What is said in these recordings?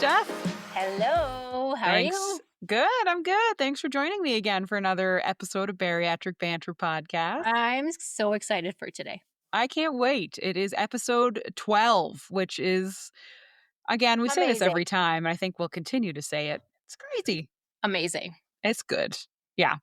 Steph. Hello, how are Thanks. you? Good. I'm good. Thanks for joining me again for another episode of Bariatric Banter podcast. I'm so excited for today. I can't wait. It is episode 12, which is, again, we say this Amazing. every time, and I think we'll continue to say it. It's crazy. Amazing. It's good. Yeah.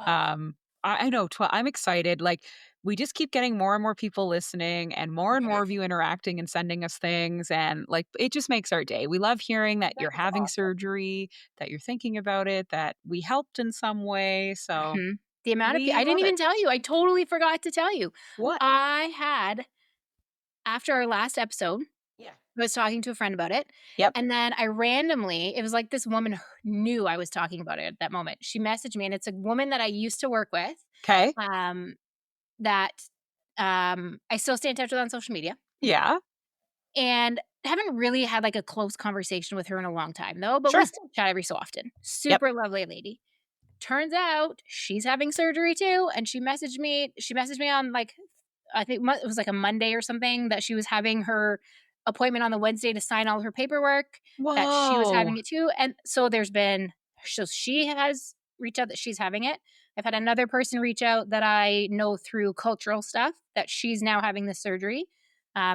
12. Um, I know. I'm excited. Like, we just keep getting more and more people listening and more Mhm. of you interacting and sending us things. And like, it just makes our day. We love hearing that you're That's having awesome. surgery, that you're thinking about it, that we helped in some way. So Mhm. The amount of we I didn't love it. even tell you. I totally forgot to tell you. What? I had after our last episode, Yeah. I was talking to a friend about it, Yep. and then I randomly it was like this woman knew I was talking about it at that moment. She messaged me, and it's a woman that I used to work with, Okay. um, that, I still stay in touch with on social media. Yeah. And haven't really had, like, a close conversation with her in a long time, though, but we Sure. still chat every so often. Yep. Super lovely lady. Turns out she's having surgery too, and she messaged me on, like, I think it was, like, a Monday or something that she was having her appointment on the Wednesday to sign all her paperwork, that she was Whoa. having it too, and so she has reached out that she's having it. I've had another person reach out that I know through cultural stuff that she's now having the surgery.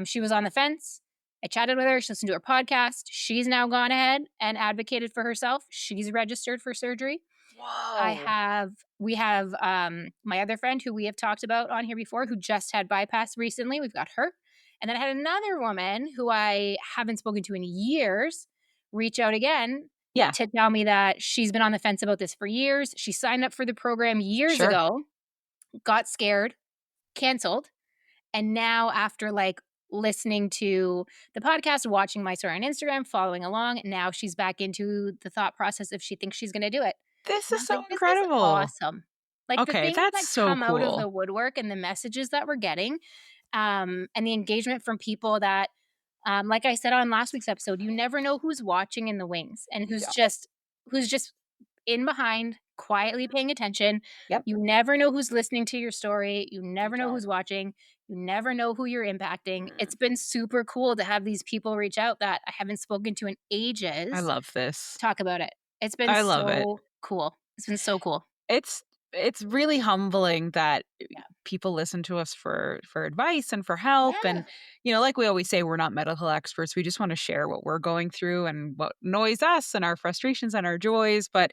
She was on the fence. I chatted with her. She listened to her podcast. She's now gone ahead and advocated for herself. She's registered for surgery. Whoa. We have my other friend who we have talked about on here before who just had bypass recently. We've got her. And then I had another woman who I haven't spoken to in years reach out again Yeah. to tell me that she's been on the fence about this for years. She signed up for the program years Sure. ago, got scared, canceled, and now after like listening to the podcast, watching my story on Instagram, following along, now she's back into the thought process if she thinks she's going to do it. This And I is was so like, this is incredible. awesome. Like the Okay. things That's that so come out of cool. the woodwork and the messages that we're getting, and the engagement from people that, like I said on last week's episode, you never know who's watching in the wings and Yeah. who's just in behind, quietly paying attention. Yep. You never know who's listening to your story. You You never know don't. who's watching. You never know who you're impacting. Mm. It's been super cool to have these people reach out that I haven't spoken to in I ages love this. talk about it. It's been I love it. so cool. It's been so cool. It's it's really humbling that Yeah. people listen to us for advice and for help, Yeah. and like we always say, we're not medical experts. We just want to share what we're going through and what annoys us and our frustrations and our joys, but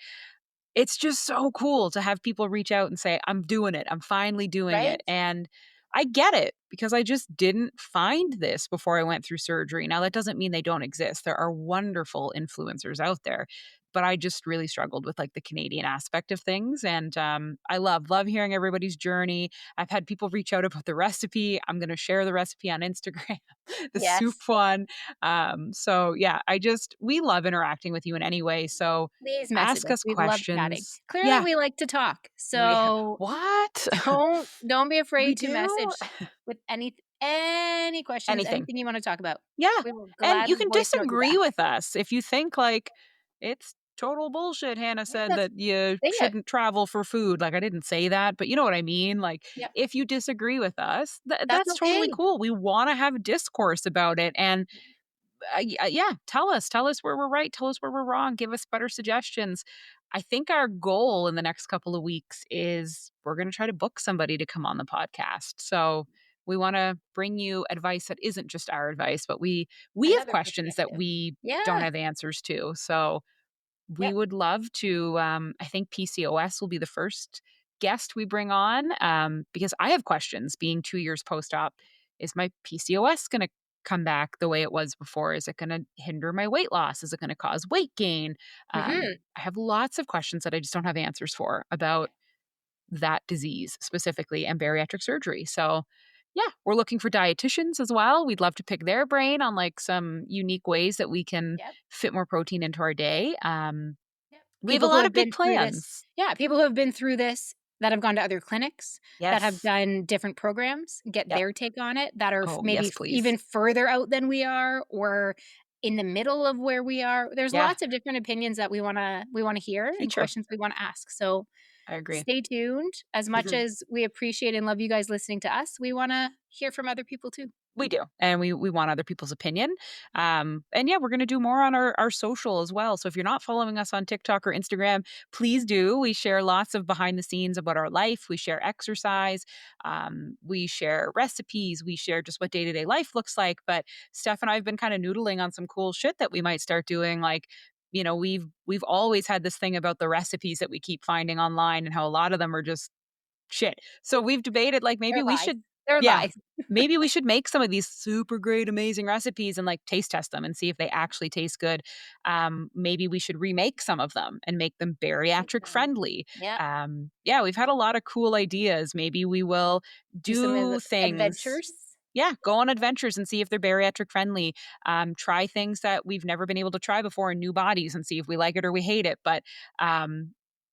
it's just so cool to have people reach out and say, I'm doing it. I'm finally doing it. Right? And I get it because I just didn't find this before I went through surgery. Now, that doesn't mean they don't exist. There are wonderful influencers out there, but I just really struggled with like the Canadian aspect of things. And I love hearing everybody's journey. I've had people reach out about the recipe. I'm going to share the recipe on Instagram, the soup Yes. one. So yeah, we love interacting with you in any way. So Please message ask us. us We love chatting. questions. Clearly, Yeah, we like to talk. we So what? don't be We afraid to do? message with any questions, Anything. anything you want to talk about. Yeah, We will and you gladly can voice note you disagree back. with us if you think, like, it's total bullshit, Hannah Yeah, said that's that you say it. shouldn't travel for food. Like, I didn't say that, but you know what I mean? Like, Yep. if you disagree with us, That's that's totally okay. cool. We wanna have discourse about it, and yeah, tell us where we're right, tell us where we're wrong, give us better suggestions. I think our goal in the next couple of weeks is we're going to try to book somebody to come on the podcast. So we want to bring you advice that isn't just our advice, but we have Another questions that perspective. we don't Yeah. have answers to. So we Yep. would love to. I think PCOS will be the first guest we bring on, because I have questions. Being 2 years post-op, is my PCOS going to come back the way it was before? Is it going to hinder my weight loss? Is it going to cause weight gain? Hmm. I have lots of questions that I just don't have answers for about that disease specifically and bariatric surgery. So, yeah, we're looking for dietitians as well. We'd love to pick their brain on like some unique ways that we can Yep. fit more protein into our day. Yep. We have a People who lot of have big been through this. plans. Yeah, people who have been through this that have gone to other clinics, that have Yes. done different programs, get Yep. their take on it, that are Oh, maybe yes, please. even further out than we are or in the middle of where we are. There's Yeah, lots of different opinions that we want to hear and feature. questions we want to ask. So, I agree. Stay tuned. As much Mhm. as we appreciate and love you guys listening to us, we want to hear from other people too. We do, and we want other people's opinion. And yeah, we're gonna do more on our social as well. So if you're not following us on TikTok or Instagram, please do. We share lots of behind the scenes about our life. We share exercise. We share recipes. We share just what day to day life looks like. But Steph and I have been kind of noodling on some cool shit that we might start doing. Like, we've always had this thing about the recipes that we keep finding online and how a lot of them are just shit. So we've debated, like, maybe They're we lies. should They're yeah, lies. maybe we should make some of these super great, amazing recipes and, like, taste test them and see if they actually taste good. Maybe we should remake some of them and make them bariatric Mhm. friendly. Yeah. Yeah, we've had a lot of cool ideas. Maybe we will Do some do things. adventures. Yeah, go on adventures and see if they're bariatric friendly. Try things that we've never been able to try before in new bodies and see if we like it or we hate it. But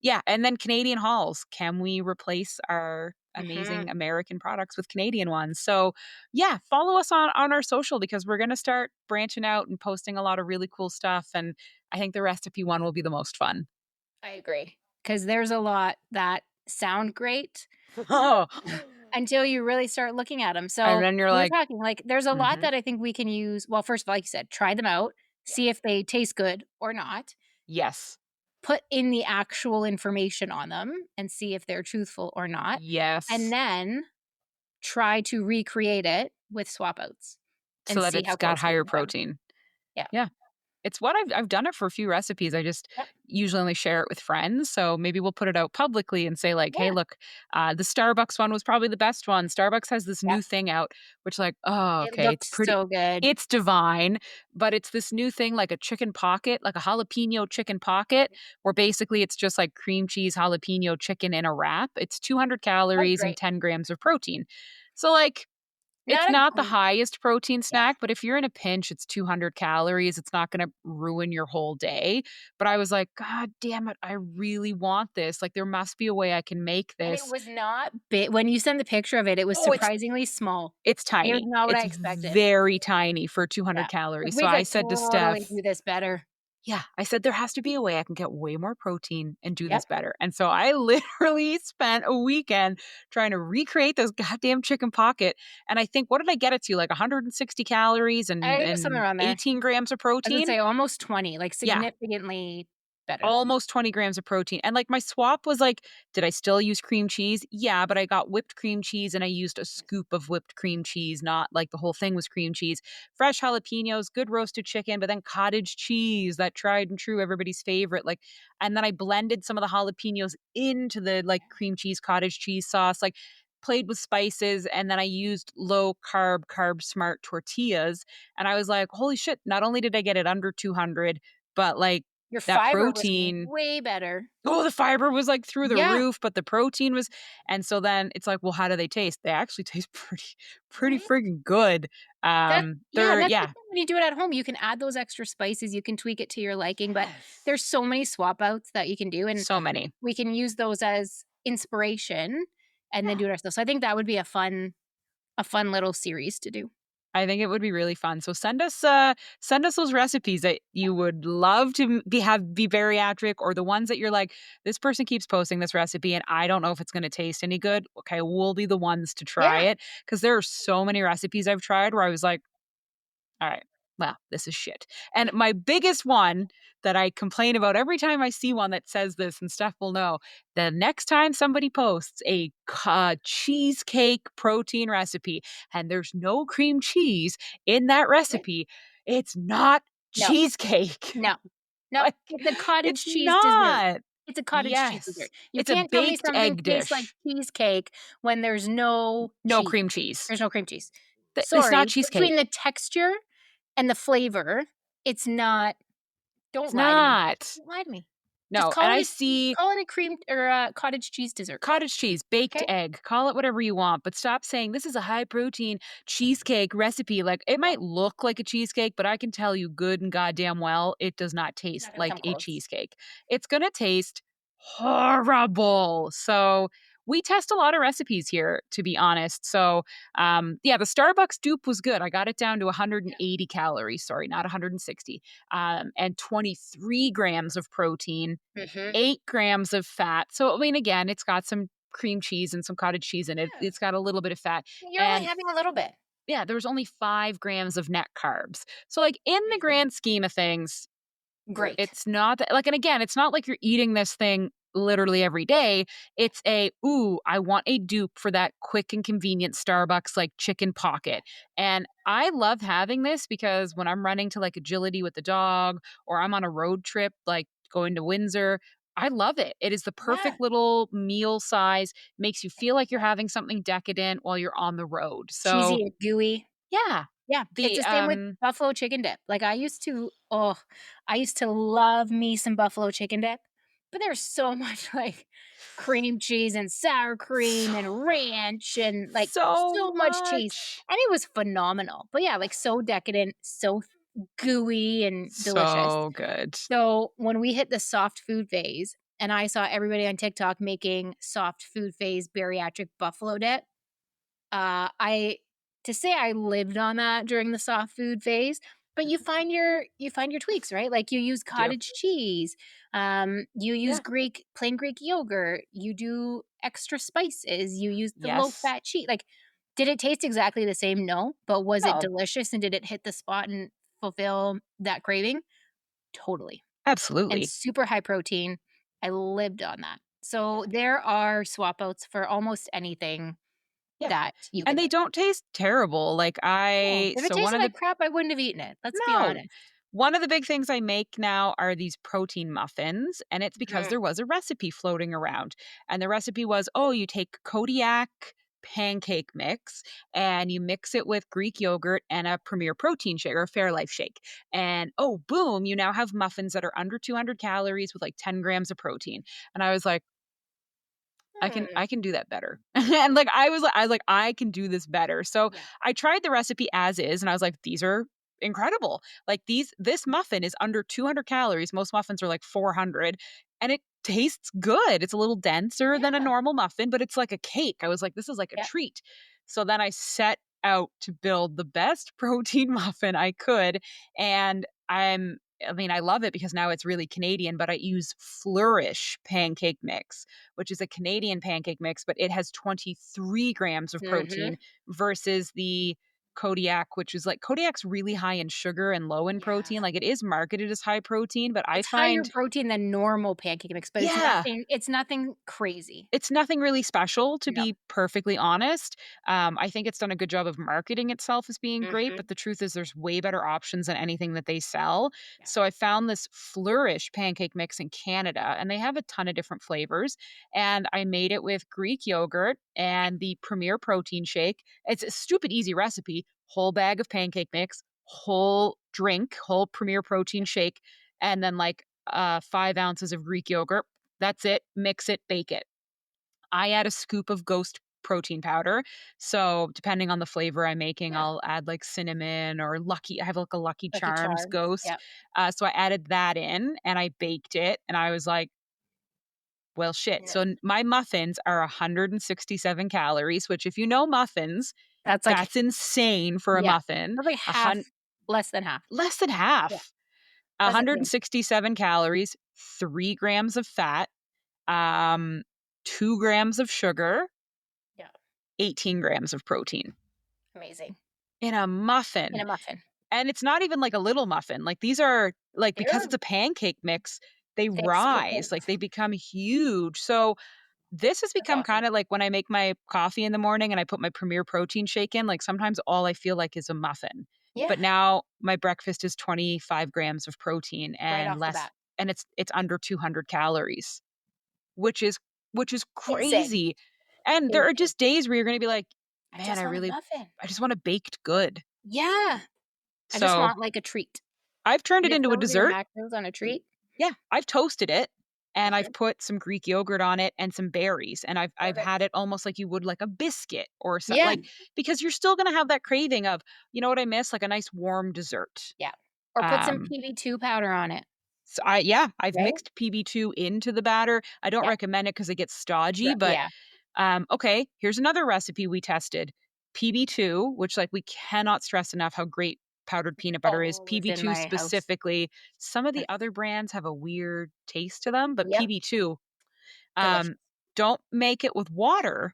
yeah, and then Canadian hauls. Can we replace our Hmm. amazing American products with Canadian ones? So, yeah, follow us on our social because we're going to start branching out and posting a lot of really cool stuff and I think the recipe one will be the most fun. I agree. Because there's a lot that sound great Oh. until you really start looking at them. And So then you're we were like, talking like there's a lot mhm. that I think we can use. Well, first of all, like you said, try them out, Yeah. see if they taste good or not. Yes. Put in the actual information on them and see if they're truthful or not. And Yes. then try to recreate it with swap outs So and that see it's how got close we higher can come. protein. Yeah. Yeah. It's what I've done it for a few recipes. I just Yep. usually only share it with friends, so maybe we'll put it out publicly and say like, "Hey, Yeah. look, the Starbucks one was probably the best one. Starbucks has this Yep. new thing out," which like, oh, It okay, it's looks pretty so good. it's divine, but it's this new thing like a chicken pocket, like a jalapeno chicken pocket, where basically it's just like cream cheese jalapeno chicken in a wrap. It's 200 Sounds calories and great. 10 grams of protein. So like it's Not a not the gr highest protein Yeah. snack, but if you're in a pinch, it's 200 calories. It's not gonna ruin your whole day. But I was like, "God damn it, I really want this. Like, there must be a way I can make And it this." was not big when you sent the picture of it, it was Oh, it's surprisingly small. it's It was tiny. not what I It's expected. very tiny for Yeah. 200 Like, calories. So we I could said to totally Steph, do this better. yeah, I said, "There has to be a way I can get way more protein and do this Yep. better." And so I literally spent a weekend trying to recreate this goddamn chicken pocket, and I think what did I get it to, like 160 calories I it was something and around there. 18 grams of I was gonna protein? say almost 20, like, Yeah, significantly better. almost 20 grams of protein, and, like, my swap was, like, did I still use cream cheese? Yeah, but I got whipped cream cheese, and I used a scoop of whipped cream cheese, not, like, the whole thing was cream cheese. Fresh jalapenos, good roasted chicken, but then cottage cheese, that tried and true, everybody's favorite, like and then I blended some of the jalapenos into the, like, cream cheese, cottage cheese sauce, like, played with spices, and then I used low carb, carb smart tortillas, and I was like, "Holy shit, not only did I get it under 200, but, like, Your that fiber was protein way better. oh, the fiber was, like, through the Yeah, roof, but the protein was and so then it's like, well, how do they taste? They actually taste pretty right? friggin' good. And They're that's the yeah. thing when you do it at home, you can add those extra spices, you can tweak it to your liking, but Yes. there's so many swap outs that you can do, and So many. we can use those as inspiration and then Yeah. do it ourselves. So I think that would be a fun little series to do. I think it would be really fun. So send us those recipes that you would love to be bariatric or the ones that you're like, this person keeps posting this recipe and I don't know if it's gonna taste any good. Okay, we'll be the ones to try Yeah. it because there are so many recipes I've tried where I was like, all right. Well, this is shit. And my biggest one that I complain about every time I see one that says this, and Steph will know, the next time somebody posts a cheesecake protein recipe and there's no cream cheese in that Yeah. recipe, it's not No, cheesecake. no, no, Like, it's a cottage it's cheese dessert. not. It's a cottage cheese dessert. Yes. You It's a can't tell me baked something egg tastes like dish. cheesecake when there's no No cheese. cream cheese. There's no cream cheese. It's not Sorry, between cheesecake. the texture and the flavor, it's not. Don't It's lie to me. not. Don't lie to me. Just No. And I see call it a cream or a cottage cheese dessert, cottage cheese, baked okay? egg, call it whatever you want, but stop saying this is a high protein cheesecake recipe. Like it Yeah, might look like a cheesecake, but I can tell you good and goddamn well it does not it's taste not gonna like come a close. cheesecake. It's going to taste horrible. So We test a lot of recipes here, to be honest. So, yeah, the Starbucks dupe was good. I got it down to 180 calories. Sorry, not 160. And 23 grams of protein, Mhm. 8 grams of fat. So, I mean, again, it's got some cream cheese and some cottage cheese in it. Yeah. It's got a little bit of fat. You're only And having a little bit. yeah, there was only 5 grams of net carbs. So, like, in the Mhm. grand scheme of things, Great. it's not that, like, and again, it's not like you're eating this thing literally every day. It's a, "Ooh, I want a dupe for that quick and convenient Starbucks, like, chicken pocket." And I love having this because when I'm running to, like, agility with the dog or I'm on a road trip, like, going to Windsor, I love it. It is the Yeah. perfect little meal size, makes you feel like you're Exactly. having something decadent while you're on the road. So, Cheesy and gooey. yeah. Yeah, it's The, the same with buffalo chicken dip. Like, I used to love me some buffalo chicken dip, but there's so much, like, cream cheese and sour cream so and ranch and, like, so so much cheese, much. and it was phenomenal. But, yeah, like, so decadent, so gooey and delicious. So good. So, when we hit the soft food phase, and I saw everybody on TikTok making soft food phase bariatric buffalo dip, I to say I lived on that during the soft food phase, but you find your tweaks, right? Like you use Do. cottage cheese, you use Yeah. Greek plain Greek yogurt, you do extra spices, you use the low Yes. fat cheese. Like, did it taste exactly the same? No, but was it No. delicious and did it hit the spot and fulfill that craving? Totally. And Absolutely. super high protein. I lived on that. So there are swap outs for almost anything Yeah. that you And can they think. don't taste terrible. Like, No, if it one tasted of like the crap, I wouldn't have eaten it, let's be no. honest. One of the big things I make now are these protein muffins, and it's because Mhm. there was a recipe floating around. And the recipe was, oh, you take Kodiak pancake mix and you mix it with Greek yogurt and a Premier protein shake or a Fairlife shake. And oh, boom, you now have muffins that are under 200 calories with like 10 grams of protein. And I was like, Hmm, I can do that better. And, like, I was like, "I can do this better." So, yeah, I tried the recipe as is, and I was like, "These are incredible." Like, this muffin is under 200 calories, most muffins are like 400, and it tastes good. It's a little denser than a yeah, normal muffin, but it's like a cake. I was like, "This is like a yeah, treat." So then I set out to build the best protein muffin I could, and I mean, I love it because now it's really Canadian, but I use Flourish pancake mix, which is a Canadian pancake mix, but it has 23 grams of mhm, protein versus the Kodiak, which is like Kodiak's really high in sugar and low in yeah. protein. Like it is marketed as high protein, but I It's higher find, protein than normal pancake mix, but yeah, it's nothing crazy. it's nothing really special, to No. be perfectly honest. I think it's done a good job of marketing itself as being great, Mhm, but the truth is there's way better options than anything that they sell. yeah, So I found this Flourish pancake mix in Canada, and they have a ton of different flavors. And I made it with Greek yogurt and the Premier protein shake. It's a stupid easy recipe: whole bag of pancake mix, whole drink, whole Premier protein shake, and then like 5 ounces of Greek yogurt. That's it. Mix it, bake it. I add a scoop of ghost protein powder. So depending on the flavor I'm making, yeah. I'll add like cinnamon or lucky. I have like a Lucky Lucky Charms Charms, ghost. yep, So I added that in and I baked it. And I was like, well, shit. no, So my muffins are 167 calories, which if you know muffins, that's like that's insane for a yeah, muffin. that's like A hun- less than half. Less than Yeah, half. that's insane. 167 calories, 3 grams of fat, um, 2 grams of sugar, Yeah, 18 grams of protein amazing. in a In muffin. a muffin. And it's not even like a little muffin. Like these are like because They're it's a pancake mix, they they have super rise, like big. they become huge. So this has That's become awesome. kind of like when I make my coffee in the morning and I put my Premier protein shake in, like sometimes all I feel like is a muffin. Yeah, But now my breakfast is 25 grams of protein right and off the less, bat. and it's under 200 calories, which is Insane, crazy. And there are insane. just days where you're going to be like, I man, just want a muffin. I just want a baked good. Yeah. I just So want, like, a treat. I've turned it Get into a those in your dessert. macros on a treat. Yeah, I've toasted it and I've Mhm. put some Greek yogurt on it and some berries, and I've had Perfect. it almost like you would like a biscuit or so, Yeah, like, because you're still gonna have that craving of, you know what I miss? Like a nice warm dessert. yeah. Or put some Um, PB2 powder on it, so I've right? mixed PB2 into the batter. I don't Yeah. recommend it because it gets stodgy, but Yeah. Okay, here's another recipe we tested. PB2, which like we cannot stress enough how great powdered peanut butter is. Always in PB2 my house. specifically. Some of the other brands have a weird taste to them, but Yep, PB2, delicious. um, don't make it with water,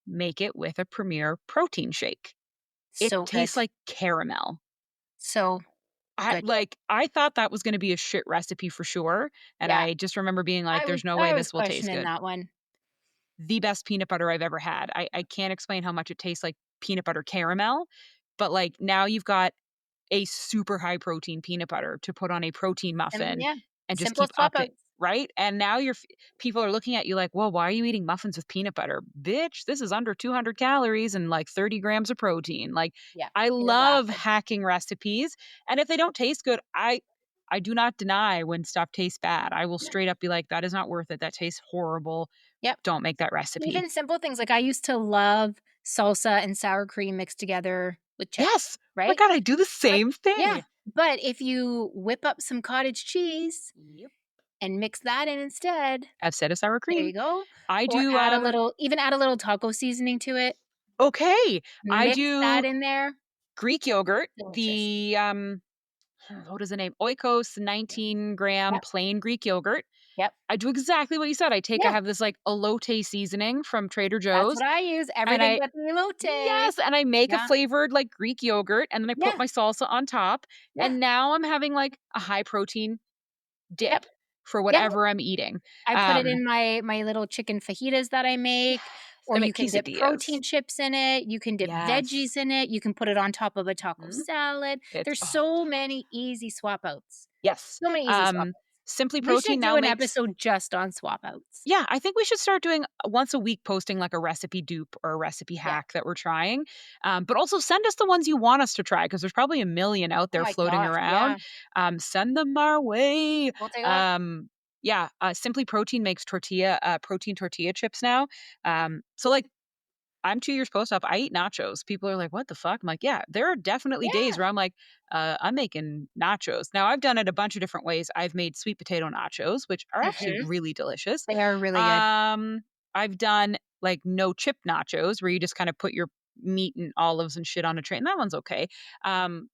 make it with a Premier protein shake. It So good. tastes like caramel. So good. I thought that was gonna be a shit recipe for sure, and Yeah, I just remember being like, "There's no way I was this will taste questioning good." that one. The best peanut butter I've ever had. I can't explain how much it tastes like peanut butter caramel, but, like, now you've got a super high protein peanut butter to put on a protein muffin Yeah, and just simple keep swap upping, outs. right? And now people are looking at you like, "Well, why are you eating muffins with peanut butter?" "Bitch, this is under 200 calories and, like, 30 grams of protein." Like, Yeah, I you're love laughing. hacking recipes, and if they don't taste good, I do not deny when stuff tastes bad. I will Yeah. straight up be like, "That is not worth it. That tastes horrible. Yep. Don't make that recipe." Even simple things, like, I used to love salsa and sour cream mixed together with chips, Yes. Oh my right? god, I do the But same yeah, thing. but if you whip up some cottage cheese Yep. and mix that in instead, Instead of sour there cream. you go. I Or do, add a little taco seasoning to it, okay, I mix do that in there, Greek yogurt, delicious. the, what is the name? Oikos 19-gram Yep, plain Greek yogurt. yep. I do exactly what you said. I Yeah, have this, like, elote seasoning from Trader that's Joe's, what I use, and everything I but the elote. yes, and I make a Yeah, flavored, like, Greek yogurt, and then I put yeah, my salsa on top, yeah, and now I'm having, like, a high protein yep, dip for yep. whatever I'm eating. I put it Um, in my little chicken fajitas that I yes, make, or I you make can dip quesadillas. protein chips in it, you can dip Yes. veggies in it, you can put it on top of a taco Mhm. salad. It's There's oh, so many easy swap outs. yes. So many easy swap outs. Simply We Protein should do now an makes episode just on swap outs. yeah, I think we should start doing once a week posting, like, a recipe dupe or a recipe Yeah. hack that we're trying, but also send us the ones you want us to try because there's probably a million out Oh there my floating gosh, around. yeah. Send them our way. We'll take a look. Yeah, Simply Protein makes protein tortilla chips now, so, like, I'm 2 years post-op, I eat nachos. People are like, "What the fuck?" I'm like, "Yeah, there are definitely days Yeah. where I'm like, I'm making nachos." Now, I've done it a bunch of different ways. I've made sweet potato nachos, which are actually Mhm. really delicious. They are really good. Um, I've done, like, no chip nachos where you just kinda put your meat and olives and shit on a tray, and that one's okay.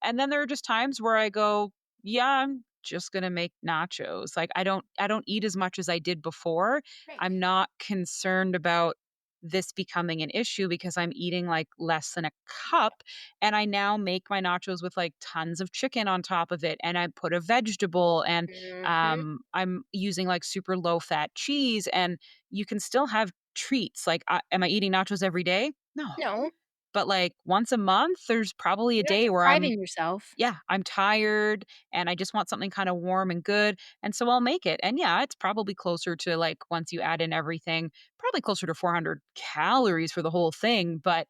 And then there are just times where I go, "Yeah, I'm just gonna make nachos." Like, I don't eat as much as I did before. Right. I'm not concerned about this becoming an issue because I'm eating like less than a cup, and I now make my nachos with like tons of chicken on top of it, and I put a vegetable, and Mhm. I'm using like super low fat cheese, and you can still have treats. Like, am I eating nachos every day? No. No, But like once a month, there's probably a you're not day where I'm depriving yourself. yeah, I'm tired and I just want something kind of warm and good. And so I'll make it. And yeah, it's probably closer to like once you add in everything, probably closer to 400 calories for the whole thing, but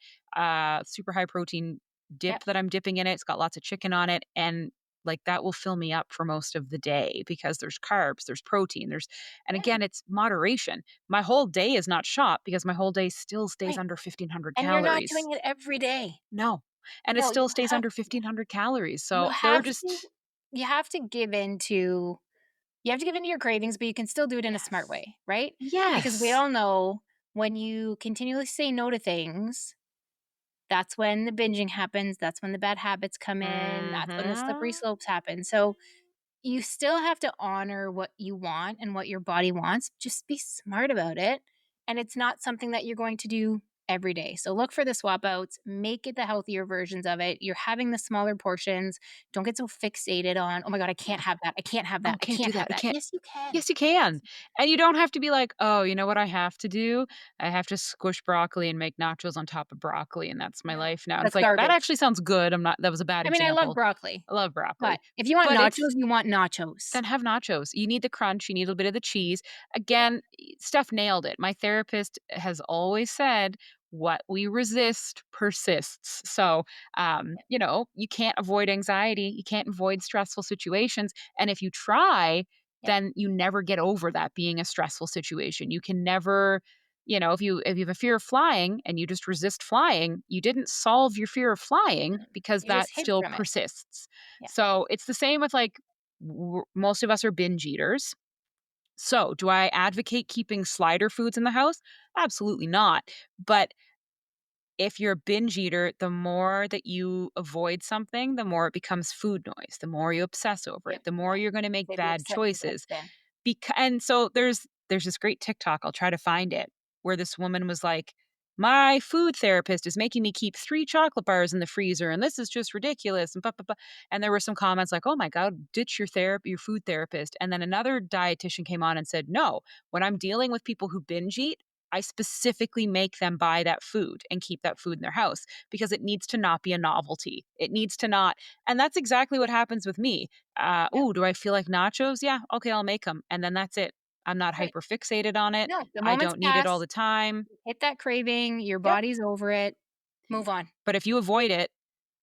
super high protein Yep. dip that I'm dipping in it. It's got lots of chicken on it, and like that will fill me up for most of the day because there's carbs, there's protein, there's and Yeah, again, it's moderation. My whole day is not shot because my whole day still stays right. under 1500 And you're not calories. doing it every day. No. And it No, still stays under 1500 calories. So there are just you have to give into you have to give into your cravings, but you can still do it in a smart yes. way, right? Because we Yes. all know when you continually say no to things, that's when the binging happens, that's when the bad habits come in, that's when the slippery Mhm. slopes happen. So you still have to honor what you want and what your body wants. Just be smart about it. And it's not something that you're going to do every day. So look for the swap outs, make it the healthier versions of it. You're having the smaller portions. Don't get so fixated on, oh my God, I can't Yeah. have that. I can't have Oh, that. I can't do can't that. have I that. can't. Yes, you can. Yes, you can. And you don't have to be like, "Oh, you know what I have to do? I have to squish broccoli and make nachos on top of broccoli, and that's my No, life now." And it's that's like, that garbage. actually sounds good. That was a bad I mean, I love example. broccoli, I love but broccoli. if you want But nachos, it's you want nachos. then have nachos. You need the crunch, you need a bit of the cheese. Yeah. Again, Steph nailed it. My therapist has always said, "What we resist persists." So, you can't avoid anxiety, you can't avoid stressful situations, and if you try, Yep. then you never get over that being a stressful situation. You can never if you have a fear of flying and you just resist flying, you didn't solve your fear of flying because You just that hid still from it. persists. Yeah. So, it's the same with like most of us are binge eaters. So, do I advocate keeping slider foods in the house? Absolutely not. But if you're a binge eater, the more that you avoid something, the more it becomes food noise, the more you obsess over it, Yep, the yeah. more you're going to make Maybe bad upset your choices. lifespan. And so there's this great TikTok, I'll try to find it, where this woman was like, "My food therapist is making me keep 3 chocolate bars in the freezer, and this is just ridiculous," and blah, blah, blah. And there were some comments like, "Oh my god, ditch your food therapist." And then another dietitian came on and said, "No, when I'm dealing with people who binge eat, I specifically make them buy that food and keep that food in their house because it needs to not be a novelty. It needs to not." And that's exactly what happens with me. Yep, "Ooh, do I feel like nachos? Yeah, okay, I'll make them." And then that's it. I'm not right. hyper fixated on it. No, the I moments don't need it all pass, the time. hit that craving, your Yep. body's over it, move on. But if you avoid it,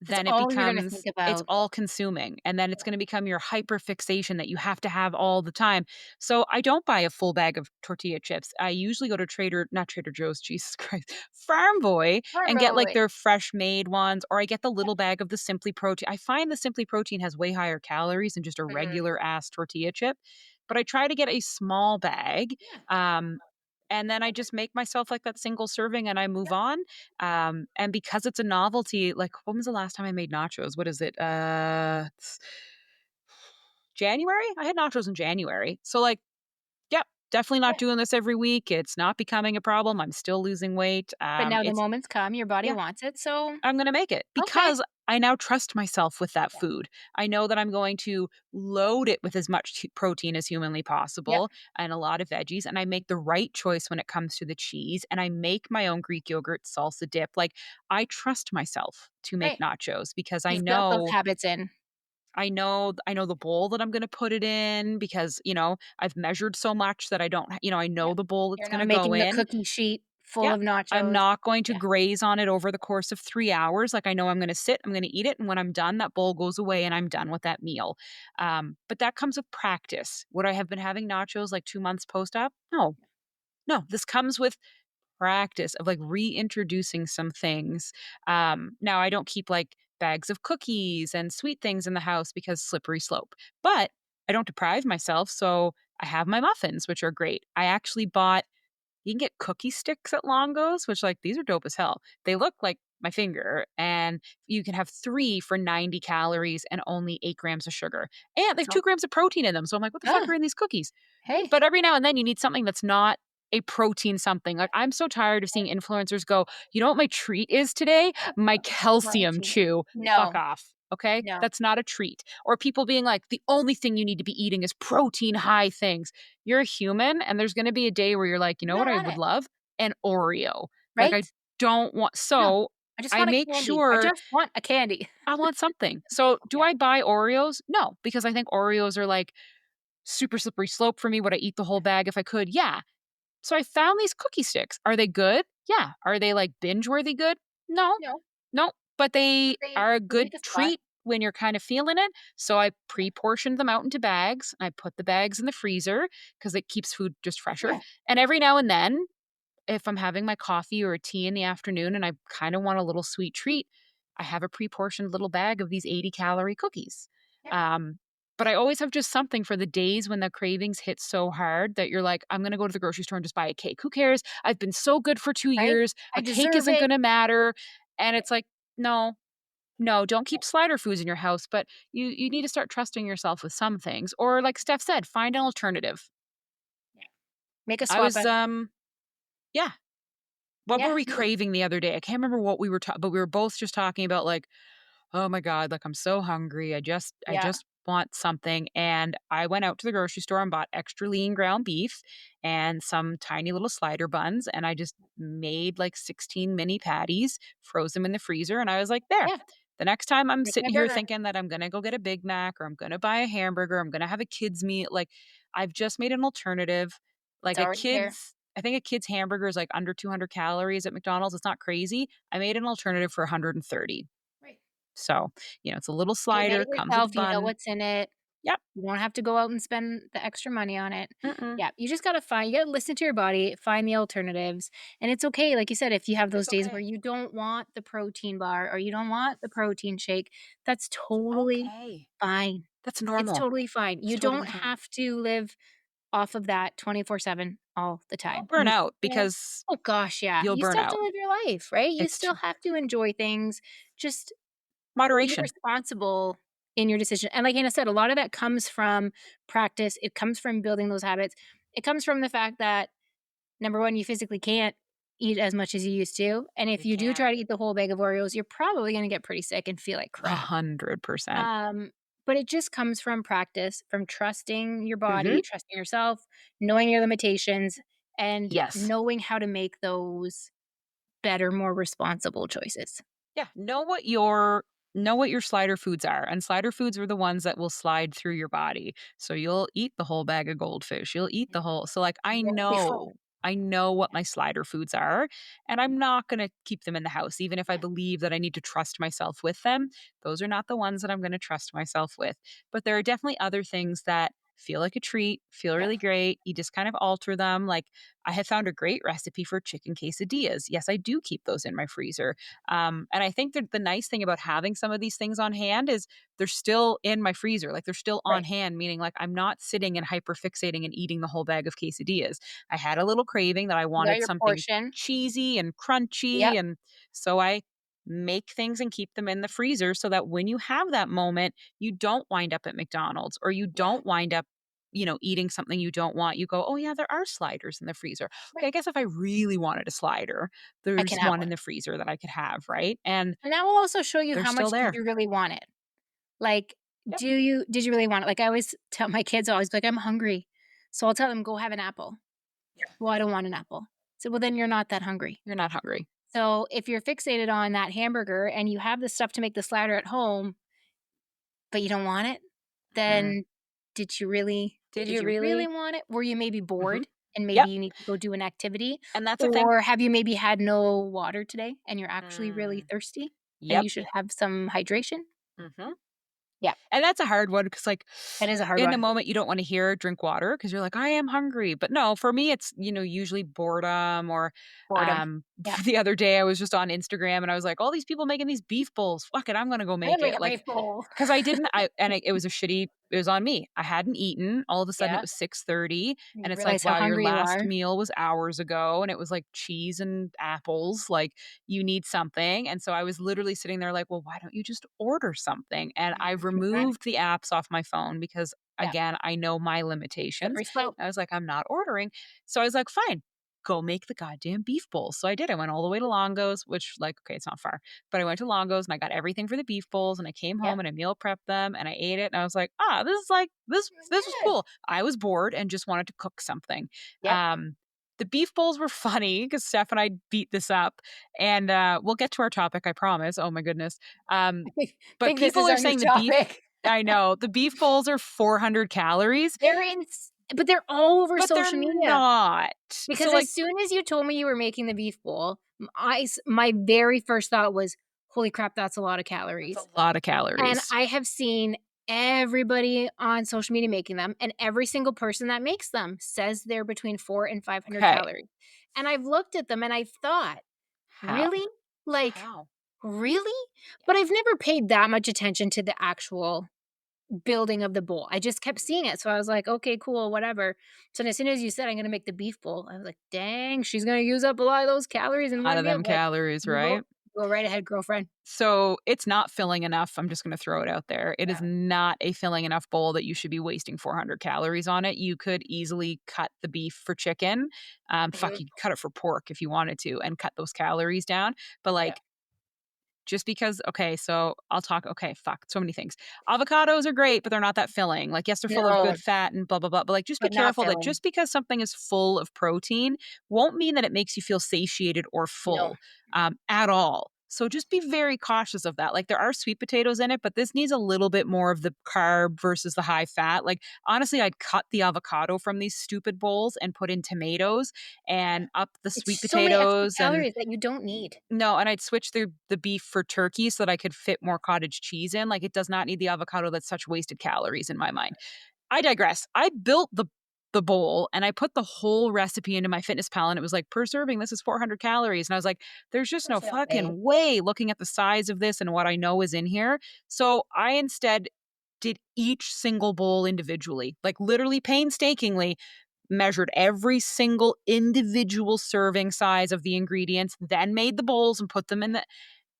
That's then it all you're gonna think becomes it's about. all consuming, and then it's Yeah. gonna become your hyper fixation that you have to have all the time. So I don't buy a full bag of tortilla chips. I usually go to not Trader Joe's, Jesus Christ, Farm Boy, Farm and get like Boy. their fresh made ones, or I get the Yeah. little bag of the Simply Protein. I find the Simply Protein has way higher calories than just a Mhm. regular ass tortilla chip, but I try to get a small bag. Yeah. Um, and then I just make myself like that single serving and I move Yep. on. And because it's a novelty, like when was the last time I made nachos? What is it? January? I had nachos in January. So like, yep, definitely not Yeah. doing this every week. It's not becoming a problem. I'm still losing weight. But now the It's moments come, your body yeah, wants it, so I'm gonna make it okay. because I now trust myself with that Yeah. food. I know that I'm going to load it with as much protein as humanly Yep. possible and a lot of veggies. And I make the right choice when it comes to the cheese. And I make my own Greek yogurt salsa dip. Like I trust myself to make Right. nachos because You've built those habits in. I know the bowl that I'm gonna put it in because, I've measured so much that I don't I know Yep. the bowl it's You're gonna not go making the in. cookie sheet full Yep. of I'm nachos. not going to Yeah. graze on it over the course of 3 hours, like, I know I'm gonna sit, I'm gonna eat it, and when I'm done, that bowl goes away and I'm done with that meal. But that comes with practice. Would I have been having nachos, like, 2 months post-op? No. No, this comes with practice of like reintroducing some things. Now I don't keep like bags of cookies and sweet things in the house because slippery slope, but I don't deprive myself. So I have my muffins, which are great. I actually bought, you can get cookie sticks at Longo's, which like these are dope as hell. They look like my finger and you can have 3 for 90 calories and only 8 grams of sugar. And they have So 2 grams of protein in them. So I'm like, what the fuck ah, are in these cookies? hey, But every now and then you need something that's not a protein something. Like, I'm so tired of seeing influencers go, "You know what my treat is today? My calcium protein. chew." Fuck No, off, okay? no. That's not a treat. Or people being like, "The only thing you need to be eating is protein high things." You're a human, and there's gonna be a day where you're like, "You You know what don't I want would it, love? An Oreo." Like, I right? don't want No. so I just I want a make candy. I sure just want a candy. I want something. So, do Yeah, I buy Oreos? No, because I think Oreos are, like, super slippery slope for me. Would I eat the whole bag if I could? Yeah. So I found these cookie sticks. Are they good? Yeah. Are they like binge worthy good? No, no, no, but they they are a they good make us fun. treat when you're kind of feeling it. So I Yeah, pre-portioned them out into bags. I put the bags in the freezer because it keeps food just fresher. yeah, And every now and then if I'm having my coffee or a tea in the afternoon and I kind of want a little sweet treat, I have a pre-portioned little bag of these 80-calorie cookies. yeah, Um, but I always have just something for the days when the cravings hit so hard that you're like, I'm going to go to the grocery store and just buy a cake. Who cares? I've been so good for 2 right? years. I A cake deserve isn't it. going to matter. And Right. it's like, no, no, don't Yeah, keep slider foods in your house, but you need to start trusting yourself with some things. Or like Steph said, find an alternative. yeah. Make a I swap was out. yeah, what Yeah, were we no, craving the other day? I can't remember what we were but we were both just talking about, like, "Oh my god, like, I'm so hungry. I yeah, just want something," and I went out to the grocery store and bought extra lean ground beef and some tiny little slider buns, and I just made, like, 16 mini patties, froze them in the freezer, and I was like, "There. yeah. The next time I'm Make my sitting here burger. thinking that I'm gonna go get a Big Mac or I'm gonna buy a hamburger, I'm gonna have a kid's meal," like, I've just made an alternative. It's Like, already there. I think a kid's hamburger is, like, under 200 calories at McDonald's, it's not crazy. I made an alternative for 130. Right. So, it's a little You made slider, it comes with a yourself, you know bun. what's in it. Yep. You don't have to go out and spend the extra money on it. Mm-mm. Yeah, you gotta listen to your body, find the alternatives, and it's okay, like you said, if you have those It's days where okay. you don't want the protein bar or you don't want the protein shake, that's It's totally okay. fine. That's It's normal. totally fine. It's You totally don't fine. have to live off of that 24/7 all the You'll time. burn You out can't. because Oh gosh, yeah. you'll You burn still have to out. live your life, right? You It's still have to enjoy things. Just be moderation. responsible in your decision. And like Anna said, a lot of that comes from practice. It comes from building those habits. It comes from the fact that number one, you physically can't eat as much as you used to. And if You you do can't. try to eat the whole bag of Oreos, you're probably going to get pretty sick and feel like crap. 100%. Um, but it just comes from practice, from trusting your Mhm. body, trusting yourself, knowing your limitations, and Yes. knowing how to make those better, more responsible choices. Yeah, know what your slider foods are, and slider foods are the ones that will slide through your body. So you'll eat the whole bag of goldfish. You'll eat the whole so, like, I Roll before. know I know what my slider foods are, and I'm not gonna keep them in the house, even if I believe that I need to trust myself with them. Those are not the ones that I'm gonna trust myself with. But there are definitely other things that feel like a treat, feel Yep. really great. You just kind of alter them. Like, I have found a great recipe for chicken quesadillas. Yes, I do keep those in my freezer. And I think that the nice thing about having some of these things on hand is they're still in my freezer. Like, they're still on Right. hand, meaning like I'm not sitting and hyperfixating and eating the whole bag of quesadillas. I had a little craving that I You got wanted your something portion. cheesy and crunchy. Yep. And so I make things and keep them in the freezer so that when you have that moment, you don't wind up at McDonald's or you Yeah. don't wind up eating something you don't want. You go, oh, yeah, there are sliders in the freezer. Okay, I Right. guess if I really wanted a slider, I can there's have one in one. the freezer that I could have, right? And And that will also show you they're how still much did there. you really want it. Like, Yep. did you really want it? Like I always tell my kids, always be like, I'm hungry. So I'll tell them, go have an apple. Well, I don't want an apple. So well then you're not that hungry. You're not hungry. So if you're fixated on that hamburger and you have the stuff to make the slider at home, but you don't want it, Mm. then Did did you you really really? want it? Were you maybe Mhm. bored and maybe Yep. you need to go do an activity? And that's a thing. Or have you maybe had no water today and you're actually really Mm. thirsty and Yep. you should have some hydration? Mhm. Yeah, And that's a hard one because, like, that is a hard in the one. moment, you don't wanna hear "drink water" because 'cause you're like, "I am hungry." But no, for me, it's, usually boredom or, Boredom. Yeah. the other day, I was just on Instagram and I was like, "All these people making these beef bowls. Fuck it, I'm gonna go I'm gonna make make it." a Like, beef bowl. 'cause I didn't I and it was a shitty it was on me. I hadn't eaten. All of a sudden, it Yeah. was 6:30, and You it's like, realize how "Wow, your hungry you last are. meal was hours ago," and it was, like, cheese and apples, like, you need something, and so I was literally sitting there like, "Well, why don't you just order something?" And I've Mhm. removed the apps off my phone because, Yeah. again, I know my limitations. Slippery slope. I was like, "I'm not ordering." So I was like, "Fine, go make the goddamn beef bowl." So I did. I went all the way to Longo's, which, like, okay, it's not far, but I went to Longo's and I got everything for the beef bowls and I came Yep. home and I meal prepped them and I ate it and I was like, "Ah, this is like this was Good. cool." I was bored and just wanted to cook something. Yep. Um, the beef bowls were funny because Steph and I beat this up, and, we'll get to our topic, I promise. Oh my goodness. Um, but Think this people is are our new saying the beef topic. I know, the beef bowls are 400 calories, But they're all over but they're social media. not. Because So, as like, soon as you told me you were making the beef bowl, my very first thought was, "Holy crap, that's a lot of that's calories." a lot of And calories. I have seen everybody on social media making them, and every single person that makes them says they're between 4 and 500 Okay. calories. And I've looked at them and I've thought, How? "Really? Like, How? really?" Yeah. But I've never paid that much attention to the actual building of the bowl. I just kept seeing it, so I was like, "Okay, cool, whatever." So then as soon as you said, "I'm gonna make the beef bowl," I was like, "Dang, she's gonna use up a lot of those calories in Lot one of meal," them but calories, you go right? go right ahead, girlfriend. So, it's not filling enough, I'm just gonna throw it out there. It is Yeah. not a filling enough bowl that you should be wasting 400 calories on it. You could easily cut the beef for chicken. Fuck, Mhm. you could cut it for pork if you wanted to and cut those calories down, but, Yeah. like, just because okay, so I'll talk okay, fuck, so many things. Avocados are great, but they're not that filling. Like, yes, they're full of No, good fat and blah, blah, blah, but, like, just be but not careful that filling. just because something is full of protein won't mean that it makes you feel satiated or No. full, at all. So just be very cautious of that. Like, there are sweet potatoes in it, but this needs a little bit more of the carb versus the high fat. Like, honestly, I'd cut the avocado from these stupid bowls and put in tomatoes and up the It's sweet so many extra potatoes and calories that you don't need. no, and I'd switch the beef for turkey so that I could fit more cottage cheese in, like, it does not need the avocado, that's such wasted calories in my mind. I digress. I built the bowl, and I put the whole recipe into my Fitness Pal, and it was like, "Per serving, this is 400 calories," and I was like, "There's just no There's no way. fucking way looking at the size of this and what I know is in here." So, I instead did each single bowl individually, like, literally painstakingly measured every single individual serving size of the ingredients, then made the bowls and put them in the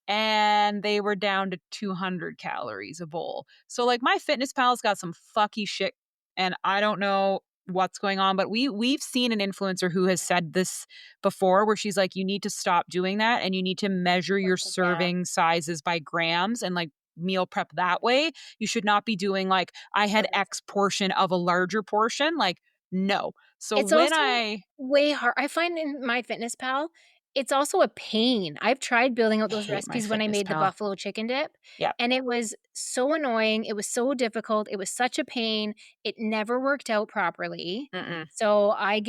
and they were down to 200 calories a bowl. So like my fitness pal's got some fucky shit and I don't know what's going on, but we've seen an influencer who has said this before where she's like you need to stop doing that and you need to measure your Break it down. serving sizes by grams and like meal prep that way. You should not be doing like I had X portion of a larger portion like no. So It's when also I way hard. I find in my fitness pal, it's also a pain. I've tried building out those hate my recipes when I fitness made the pal. buffalo chicken dip, Yeah. and it was so annoying. It was so difficult. It was such a pain. It never worked out properly. Mm-mm. So I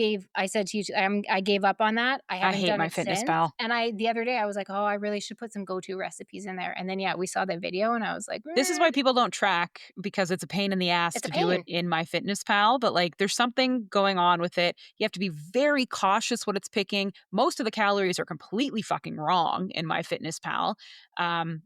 said to you, I gave up on that. I I haven't hate done my it fitness since. pal. And the other day I was like, oh, I really should put some go-to recipes in there. And then yeah, we saw the video and I was like, This is why people don't track because it's a pain in the ass it's a to do it pain. in MyFitnessPal, but, like, there's something going on with it. You have to be very cautious what it's picking. Most of the calories are completely fucking wrong in MyFitnessPal. Um,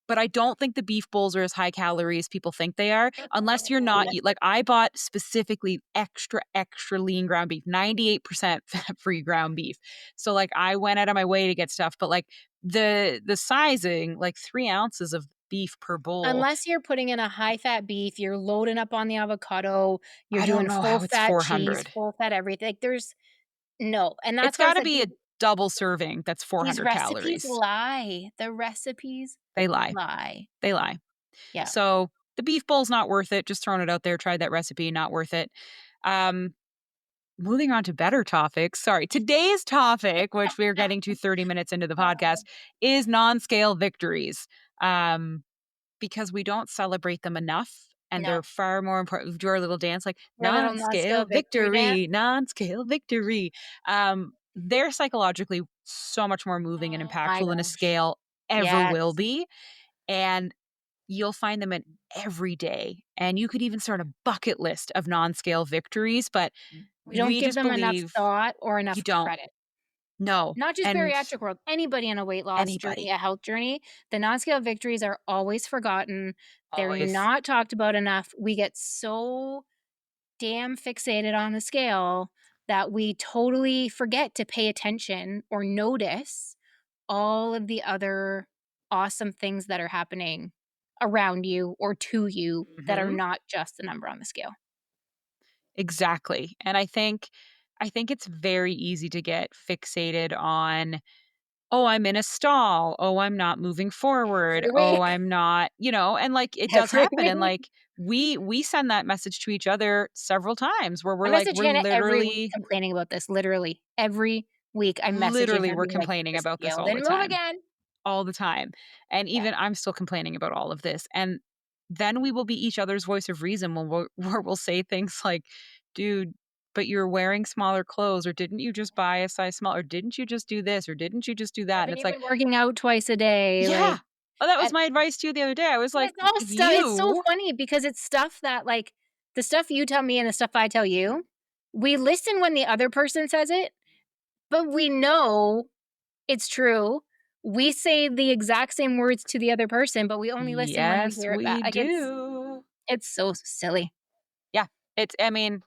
but I don't think the beef bowls are as high calorie as people think they are, unless you're not eat like, I bought specifically extra, extra lean ground beef, 98% fat-free ground beef. So, like, I went out of my way to get stuff, but, like, the sizing, like 3 ounces of beef per bowl. Unless you're putting in a high fat beef, you're loading up on the avocado, you're I don't doing know full how it's fat cheese, 400. full fat everything. Like there's no, and It's that's why I gotta said be a double serving that's these 400 recipes calories. lie. The recipes They lie. lie. They lie. Yeah. So, the beef bowl's not worth it, just throwing it out there, tried that recipe, not worth it. Um, moving on to better topics. Sorry, today's topic, which we're getting to 30 minutes into the podcast, is non-scale victories. Um because we don't celebrate them enough and they're No. far more important. We do our little dance like Your little non-scale non-scale victory dance. victory, non-scale victory. They're psychologically so much more moving and Oh my impactful than a gosh. scale ever Yes. will be. And you'll find them in every day. And you could even start a bucket list of non-scale victories, but We don't we give just them enough believe thought or you enough don't credit. know. Not just And bariatric world, anybody in a weight loss journey, anybody, a health journey, the non-scale victories are always forgotten. They're always. not talked about enough. We get so damn fixated on the scale that we totally forget to pay attention or notice all of the other awesome things that are happening around you or to you that are Mhm. not just the number on the scale. Exactly. And I think it's very easy to get fixated on, "Oh, I'm in a stall. Oh, I'm not moving forward. Every Oh, week, I'm not," and like it does every happen and week. like we send that message to each other several times where I we're like message we're Hannah every week literally complaining about this, literally. Every week I'm messaging literally her we're being like, complaining "The about this scale all the didn't move time. again." All the time. And Yeah. even I'm still complaining about all of this. And then we will be each other's voice of reason when where we'll say things like, dude, but you're wearing smaller clothes, or didn't you just buy a size small, or didn't you just do this, or didn't you just do that? And Haven't it's you like, been working out twice a day? yeah. Like, Oh, that was and my advice to you the other day. I was like, it's all if stuff it's so you, funny because it's stuff that, like, the stuff you tell me and the stuff I tell you, we listen when the other person says it, but we know it's true. We say the exact same words to the other person, but we only listen when we yes, hear it back. we Like, do. it's so silly, Yeah. I mean,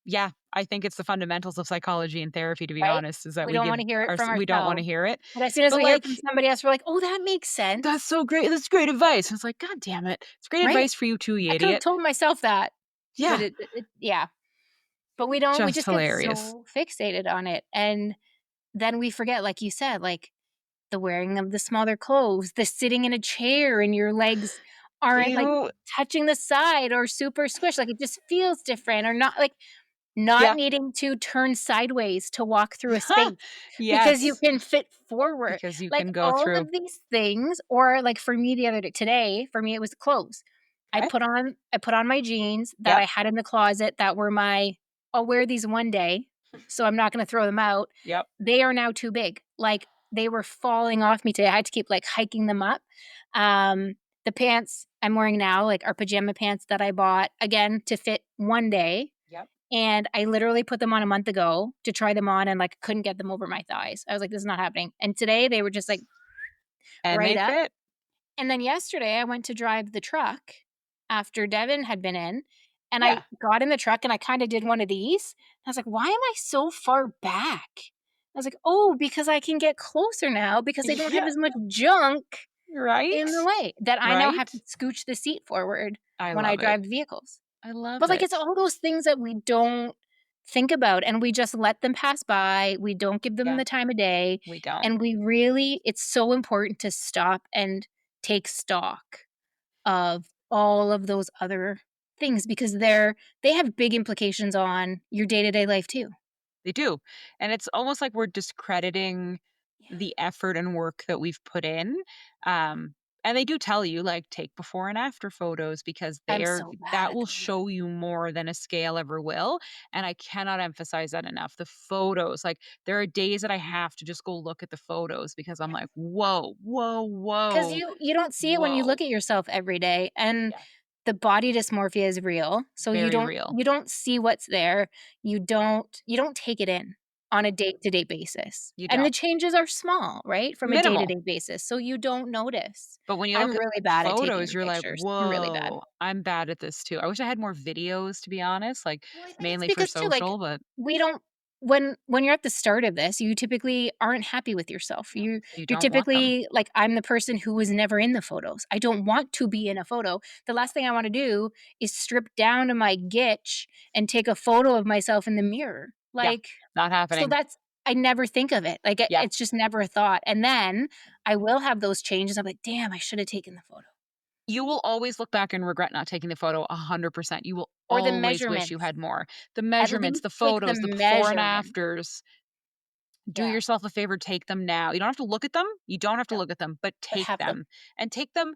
yeah, I think it's the fundamentals of psychology and therapy, to be right? honest, is that We don't wanna hear it from we don't want to ourselves, hear it. but as soon as But we hear it like, from somebody else, we're like, "Oh, that makes that's sense." so great. That's great advice. And it's like, God damn it. It's great Right? advice for you too, you I could have idiot. told myself that, but Yeah. yeah. But we Just just get hilarious. so fixated on it, and then we forget, like you said, like, the wearing of the smaller clothes, the sitting in a chair and your legs aren't, like, You touching the side or super squished, like, it just feels different or not like, not yeah. needing to turn sideways to walk through a space because you Yes. can fit forward. Because you Like, can go all of through. these things or, like, for me the other day today, for me, it was clothes. Okay. I put on my jeans that Yep. I had in the closet that were my "I'll wear these one day, so I'm not gonna throw them out." Yep. They are now too big. Like, they were falling off me today. I had to keep, like, hiking them up. The pants I'm wearing now, like, are pajama pants that I bought, again, to fit one day, Yep. and I literally put them on a month ago to try them on and, like, couldn't get them over my thighs. I was like, "This is not happening." And today, they were just, like, And right they up. fit. And then yesterday, I went to drive the truck after Devin had been in, And I Yeah. got in the truck and I kinda did one of these. I was like, "Why am I so far back?" I was like, "Oh, because I can get closer now because they don't have Yeah. as much junk in the Right? way that I now have Right? to scooch the seat forward I when I love it. drive vehicles." I love But, like, it's it. all those things that we don't think about, and we just let them pass by, we don't give them Yeah, the time of day, we don't. and we really it's so important to stop and take stock of all of those other things because they have big implications on your day-to-day life too. They do, and it's almost like we're discrediting Yeah. the effort and work that we've put in, and they do tell you, like, take before and after photos because I'm they're so bad that at will those. show you more than a scale ever will, and I cannot emphasize that enough. The photos, like, there are days that I have to just go look at the photos because I'm like, "Whoa, whoa, 'Cause whoa, you don't see it when you whoa." look at yourself every day, and Yeah, the body dysmorphia is real, so very real. you don't see what's there, you don't take it in on a day-to-day basis, You and the don't. changes are small, right, from a Minimal. day-to-day basis, so you don't notice. But when you I'm look at really bad at photos, taking you're like, pictures. I'm really bad. "Whoa, I'm bad at this too." I wish I had more videos, to be honest, like, Well, I think it's mainly for because too, like, social, but we don't when you're at the start of this, you typically aren't happy with yourself. no, you You're don't want them. typically like, I'm the person who was never in the photos. I don't want to be in a photo. The No. last thing I wanna do is strip down to my gitch and take a photo of myself in the mirror. Yeah, Like, not so happening. that's I never think of it. Like, Yeah. it's just never a thought. And then I will have those changes. I'm like, "Damn, I should have taken the photo." You will always look back and regret not taking the photo 100%. You will Or the always wish you measurements. had more. The At measurements, least the take the photos, the before and measurement. afters. Do Yeah. yourself a favor, take them now. You don't have to look at them. You don't have to No, look at them, but but take have them. them, and take them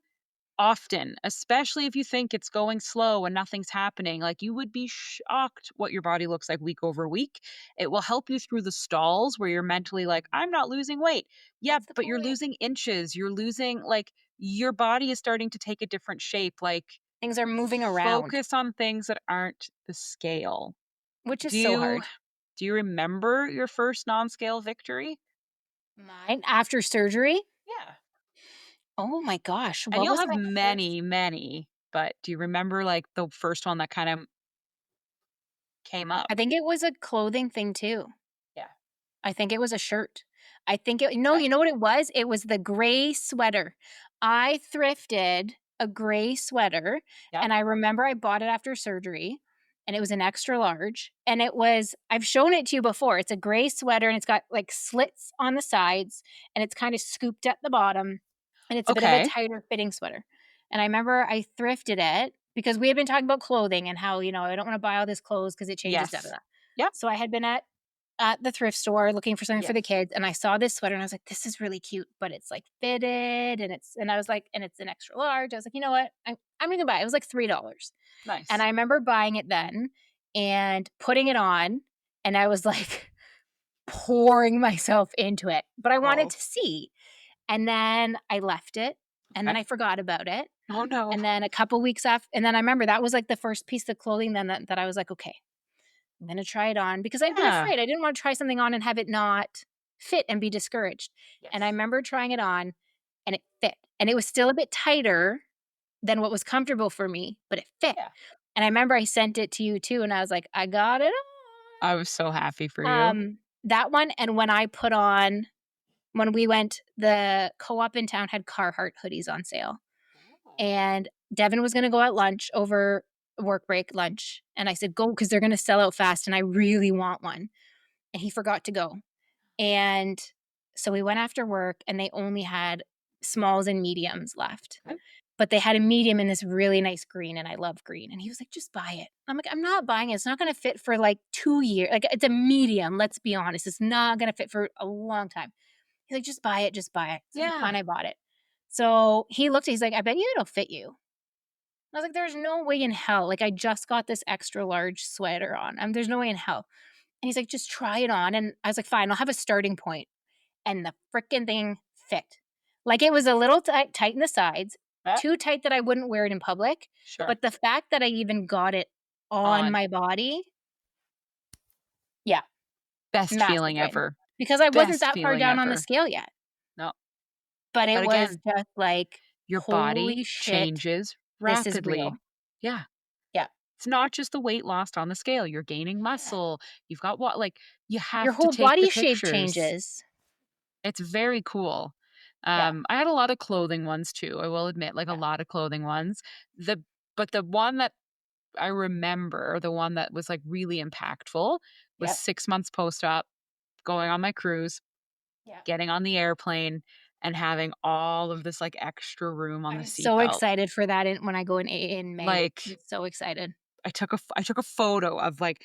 often, especially if you think it's going slow and nothing's happening. Like, you would be shocked what your body looks like week over week. It will help you through the stalls where you're mentally like, I'm not losing weight. Yeah, That's the but you're point. losing inches. You're losing, like, your body is starting to take a different shape. Like, Things are moving around, focus on things that aren't the scale. which is Do so you hard. do you remember your first non-scale victory? Mine after surgery? Yeah. Oh my gosh, And what you'll was have my first? many, many, but do you remember, like, the first one that kind of came I up? think it was a clothing thing too. Yeah. I think it was a shirt. I think it no, Okay. you know what it was? It was the gray sweater. I thrifted a gray sweater, Yep. and I remember I bought it after surgery, and it was an extra large, and it was I've shown it to you before. It's a gray sweater, and it's got, like, slits on the sides, and it's kinda scooped at the bottom, and it's a bit of a Okay. tighter fitting sweater. And I remember I thrifted it because we had been talking about clothing and how, I don't wanna buy all this clothes because it changes, da, da, Yes. da. Yep. So I had been at the thrift store looking for something for the Yes. kids, and I saw this sweater, and I was like, "This is really cute, but it's, like, fitted, and I was like and it's an extra large." I was like, "You know what? I'm gonna buy it." It was, like, $3. And Nice. I remember buying it then and putting it on, and I was, like, pouring myself into it, but I wanted Whoa. to see. And then I left it, and then Okay. I forgot about it, Oh, no. and then a couple weeks and then I remember that was, like, the first piece of clothing then that I was like, "Okay, I'm gonna try it on," because I'd been Yeah. afraid. I didn't wanna try something on and have it not fit and be discouraged. And I Yes. remember trying it on, and it fit, and it was still a bit tighter than what was comfortable for me, but it fit. Yeah. And I remember I sent it to you too, and I was like, "I got it I was so happy for on." you. That one and when we went the co-op in town had Carhartt hoodies on sale, Oh. and Devin was gonna go at lunch over work break lunch, and I said, "Go, because 'cause they're gonna sell out fast, and I really want one." And he forgot to go. And so we went after work and they only had smalls and mediums left. Okay. But they had a medium in this really nice green and I love green. And he was like, "Just buy it." I'm like, "I'm not buying it. It's not gonna fit for like 2 years. Like it's a medium, let's be honest. It's not gonna fit for a long time." He's like, "Just buy it, just buy it." So I'm like, Yeah. fine, I bought it. So he looked, he's like, "I bet you it'll fit you." I was like, "There's no way in hell. Like I just got this extra large sweater on. There's no way in hell." And he's like, "Just try it on." And I was like, "Fine, I'll have a starting point." And the fricking thing fit. Like, it was a little tight in the sides, Ah, too tight that I wouldn't wear it in public, sure. but the fact that I even got it on On. my body, yeah, Best massive feeling win. ever. Because I wasn't Best that far feeling down on the ever. scale yet, No. but it But was again, just like, your body "Holy shit, changes this is real." rapidly. Yeah. Yeah. it's not just the weight lost on the scale, you're gaining Yeah. muscle, you've got what like, you Your have to whole take the body shape pictures. changes. It's very cool. Yeah, I had a lot of clothing ones too, I will admit, like, a yeah, lot of clothing ones. The but the one that I remember, the one that was, like, really impactful was yep, 6 months post-op, going on my cruise, yeah. getting on the airplane, and having all of this, like, extra room on the I'm so seatbelt. excited for that when I go in May. I'm Like, so excited. I took a photo of, like,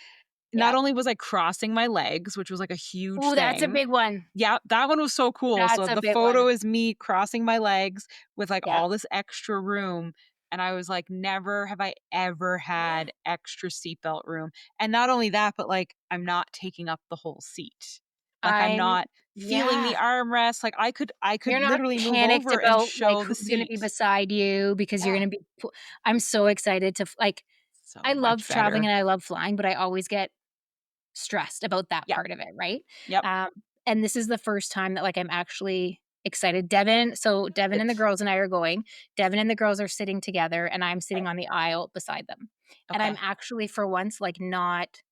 not Yeah. only was I crossing my legs, which was, like, a huge Oh, that's a thing. big one. Yeah, that one was so cool. So That's a the big photo one. is me crossing my legs with, like, Yeah. all this extra room, and I was like, "Never have I ever Yeah. had extra seatbelt room." And not only that, but, like, I'm not taking up the whole seat. Like, I'm I'm not feeling the yeah. armrest, like, I could You're not literally move panicked over and about, like, show the who's gonna be seat. beside you because you're Yeah. gonna be pu I'm so excited to like, I So love much traveling better. and I love flying, but I always get stressed about that Yep, part of it, right? yep. Um, and this is the first time that, like, I'm actually excited. Devin and the Good. girls and I are going. Devin and the girls are sitting together, and I'm sitting Okay, on the aisle beside them. And I'm okay, actually, for once, like, not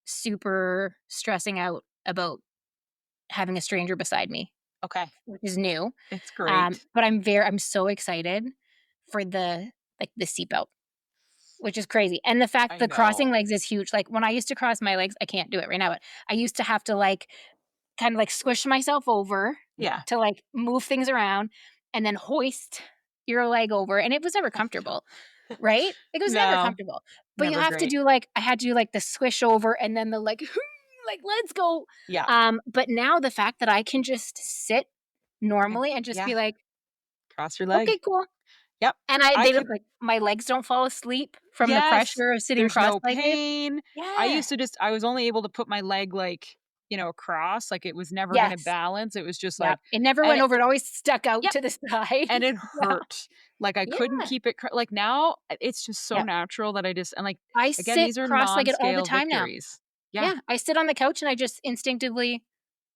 super stressing out about having a stranger beside me, okay. which is new. It's great. But I'm so excited for the seatbelt, which is crazy. And the fact I the crossing know. legs is huge. Like, when I used to cross my legs, I can't do it right now, but I used to have to, like, kinda, like, squish myself over Yeah, to, like, move things around and then hoist your leg over, and it was never I know. comfortable, right? It was never No, comfortable. But you never have to great. do, like I had to do, like, the squish over and then the, like, like, "Let's go." Yeah, But now the fact that I can just sit and normally and just yeah, be like, cross your "Okay, leg. cool." Yep. And I they don't could like, my legs don't fall asleep from the yes, pressure of sitting there's no cross-legged. pain. I Yeah. used to just I was only able to put my leg, like, across, like, it was never gonna Yes. balance, it was just Yep. like It never and went it over, it always stuck out yep, to the side. and it Yeah. hurt. Like, I couldn't Yeah. keep it like, now, it's just so Yep. natural that I just and, like, I again, sit these are cross-legged all the non-scale time now. victories. Yeah. Yeah, I sit on the couch and I just instinctively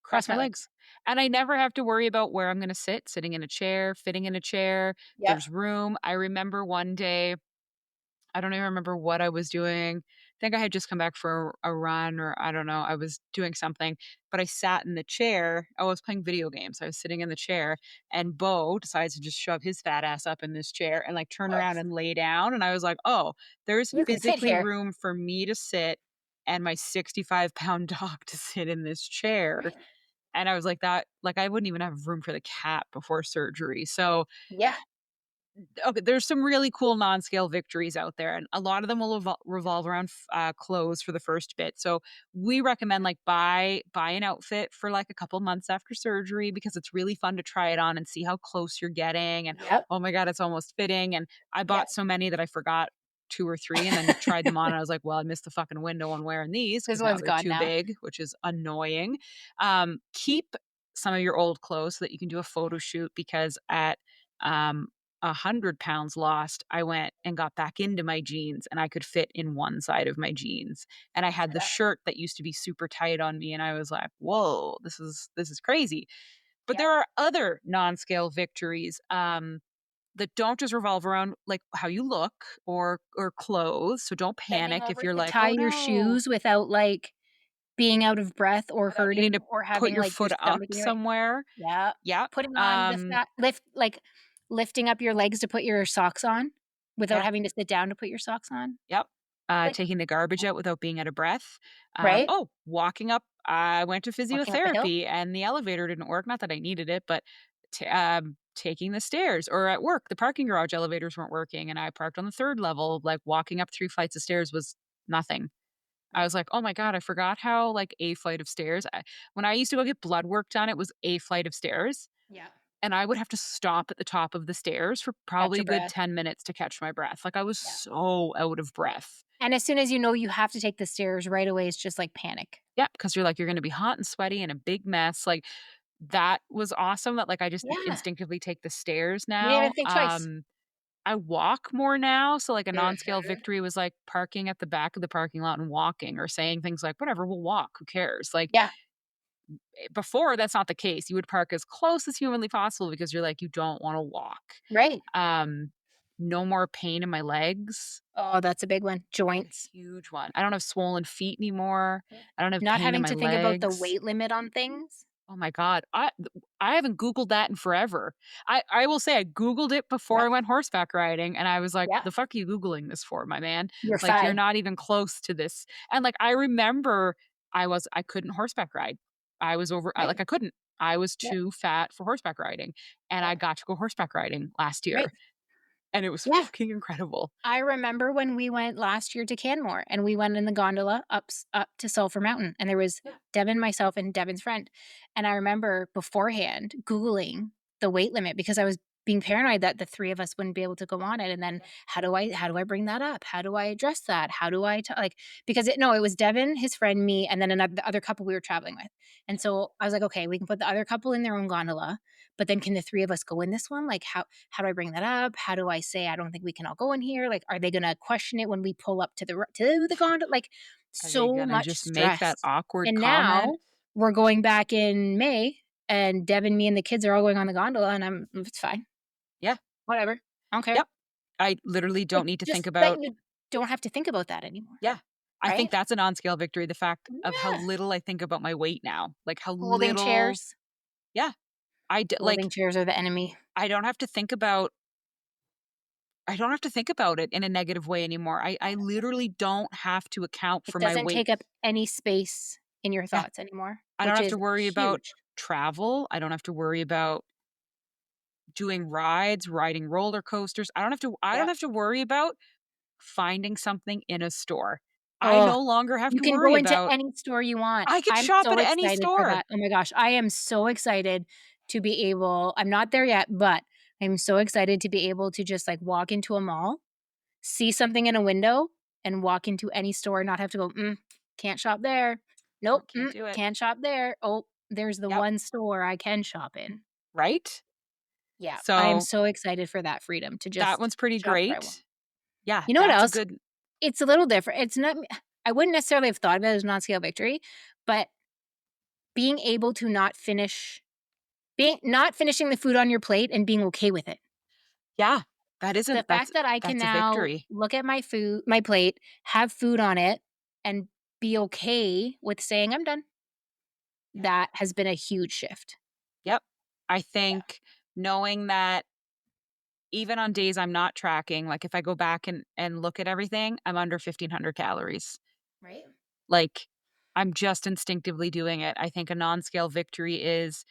Cross cross my my legs. legs. And I never have to worry about where I'm gonna sit, sitting in a chair, fitting in a chair, Yep. there's room. I remember one day, I don't even remember what I was doing. I think I had just come back for a run or I don't know, I was doing something, but I sat in the chair. I was playing video games. I was sitting in the chair and Bo decides to just shove his fat ass up in this chair and like turn around and lay down. And I was like, oh, there's You can sit physically here. room for me to sit and my 65-pound dog to sit in this chair. Right. And I was like that, like I wouldn't even have room for the cat before surgery. So Yeah. okay, there's some really cool non-scale victories out there, and a lot of them will revolve around clothes for the first bit. So we recommend like buy an outfit for like a couple months after surgery because it's really fun to try it on and see how close you're getting. And Yep. oh my god, it's almost fitting. And I Yep. bought so many that I forgot two or three, and then tried them on. And I was like, well, I missed the fucking window on wearing these This because now one's they're gone too now. big, which is annoying. Keep some of your old clothes so that you can do a photo shoot because at um 100 pounds lost, I went and got back into my jeans and I could fit in one side of my jeans. And I had the Yeah. shirt that used to be super tight on me and I was like, "Whoa, this is crazy." But Yep. there are other non-scale victories that don't just revolve around like how you look or clothes. So don't Bending panic if over you're to like, tie "Oh your no," shoes without, like, being out of breath or without needing hurting to or put having, your like, your foot up stomach in your way. somewhere. Yeah. Yep. Putting on the fat lifting up your legs to put your socks on without Yeah. having to sit down to put your socks on. Yep. Like Taking the garbage out without being out of breath. right? Walking up I went to Walking up a hill. physiotherapy and the elevator didn't work, not that I needed it, but taking the stairs or at work, the parking garage elevators weren't working and I parked on the 3rd level, like, walking up 3 flights of stairs was nothing. I Right. was like, "Oh my god, I forgot how, like, a flight of stairs." When I used to go get blood work done, it was a flight of stairs, Yeah. and I would have to stop at the top of the stairs for Catch probably your a good breath. 10 minutes to catch my breath. Like, I was Yeah. so out of breath. And as soon as you know you have to take the stairs right away, it's just like panic. Yeah, because 'cause you're like, you're gonna be hot and sweaty and a big mess, like, that was awesome that, like, I just Yeah. instinctively take the stairs You didn't even now. think twice. I walk more now, so, like, a non-scale Mhm. victory was, like, parking at the back of the parking lot and walking or saying things like, "Whatever, we'll walk, who cares?" Like, Yeah. before, that's not the case, you would park as close as humanly possible because you're like, you don't wanna walk. Right. Um no more pain in my legs. Oh, that's a big one. That's Joints. a huge one. I don't have swollen feet anymore. Yeah. I don't have Not pain in having my to think about the legs. weight limit on things. Oh my god. I haven't Googled that in forever. I will say I Googled it before Yeah, I went horseback riding, and I was like, yeah. "The fuck are you Googling this for, my man? You're Like, you're fine. not even close to this." And, like, I remember I couldn't horseback ride. I was over Right. I couldn't. I was Yep, too fat for horseback riding, and I yep. got to go horseback riding last year, Right. and it was Yeah. fucking incredible. I remember when we went last year to Canmore and we went in the gondola up to Sulphur Mountain, and there was Yeah, Devin, myself, and Devin's friend. And I remember beforehand Googling the weight limit because I was being paranoid that the 3 of us wouldn't be able to go on it. And then yeah, how do I bring that up? How do I address that? How do I like because it was Devin, his friend, me, and then another the other couple we were traveling with. And yeah. so I was like, okay, we can put the other couple in their own gondola, but then can the 3 of us go in this one? Like how do I bring that up? How do I say I don't think we can all go in here? Like, are they gonna question it when we pull up to the gondola? Like, Are they so gonna much just make that stress. awkward And comment? now we're going back in May, and Devin, me, and the kids are all going on the gondola, and it's fine, Yeah, whatever, I don't care. yep. I literally Like, don't need to think just that about. you don't have to think about that anymore, Yeah. I think right? that's a non-scale victory, the fact of how Yeah. little I think about my weight now. Like, how Folding little. chairs. Yeah. Folding chairs are the enemy. I don't have to think about I don't have to think about it in a negative way anymore. I literally don't have to account It for my doesn't weight. take up any space in your Yeah. thoughts anymore, I don't which have is to worry about huge. travel. I don't have to worry about doing rides, riding roller coasters. I don't Yeah. have to worry about finding something in a store. I Oh, no longer have you to can go worry into about. any store you want. I could I'm shop so at any excited for store. that. Oh my gosh, I am so excited to be able I'm not there yet, but I'm so excited to be able to just, like, walk into a mall, see something in a window, and walk into any store and not have to go, can't shop there. Oh, Nope, can't do it. can't shop there. Oh, there's the Yep. one store I can shop in." Right? Yeah, I am So so excited for that freedom to that just one's pretty shop where I want. great. Yeah, You know what that's a else? good. It's a little different. It's not I wouldn't necessarily have thought of it as non-scale victory, but being able to not finishing the food on your plate and being okay with it. Yeah, that The isn't fact that I can that's a now victory. look at my plate, have food on it, and be okay with saying, "I'm done." Yep. That has been a huge shift. Yep. I Yeah, think knowing that even on days I'm not tracking, like, if I go back and look at everything, I'm under 1,500 calories. right? Like, I'm just instinctively doing it. I think a non-scale victory is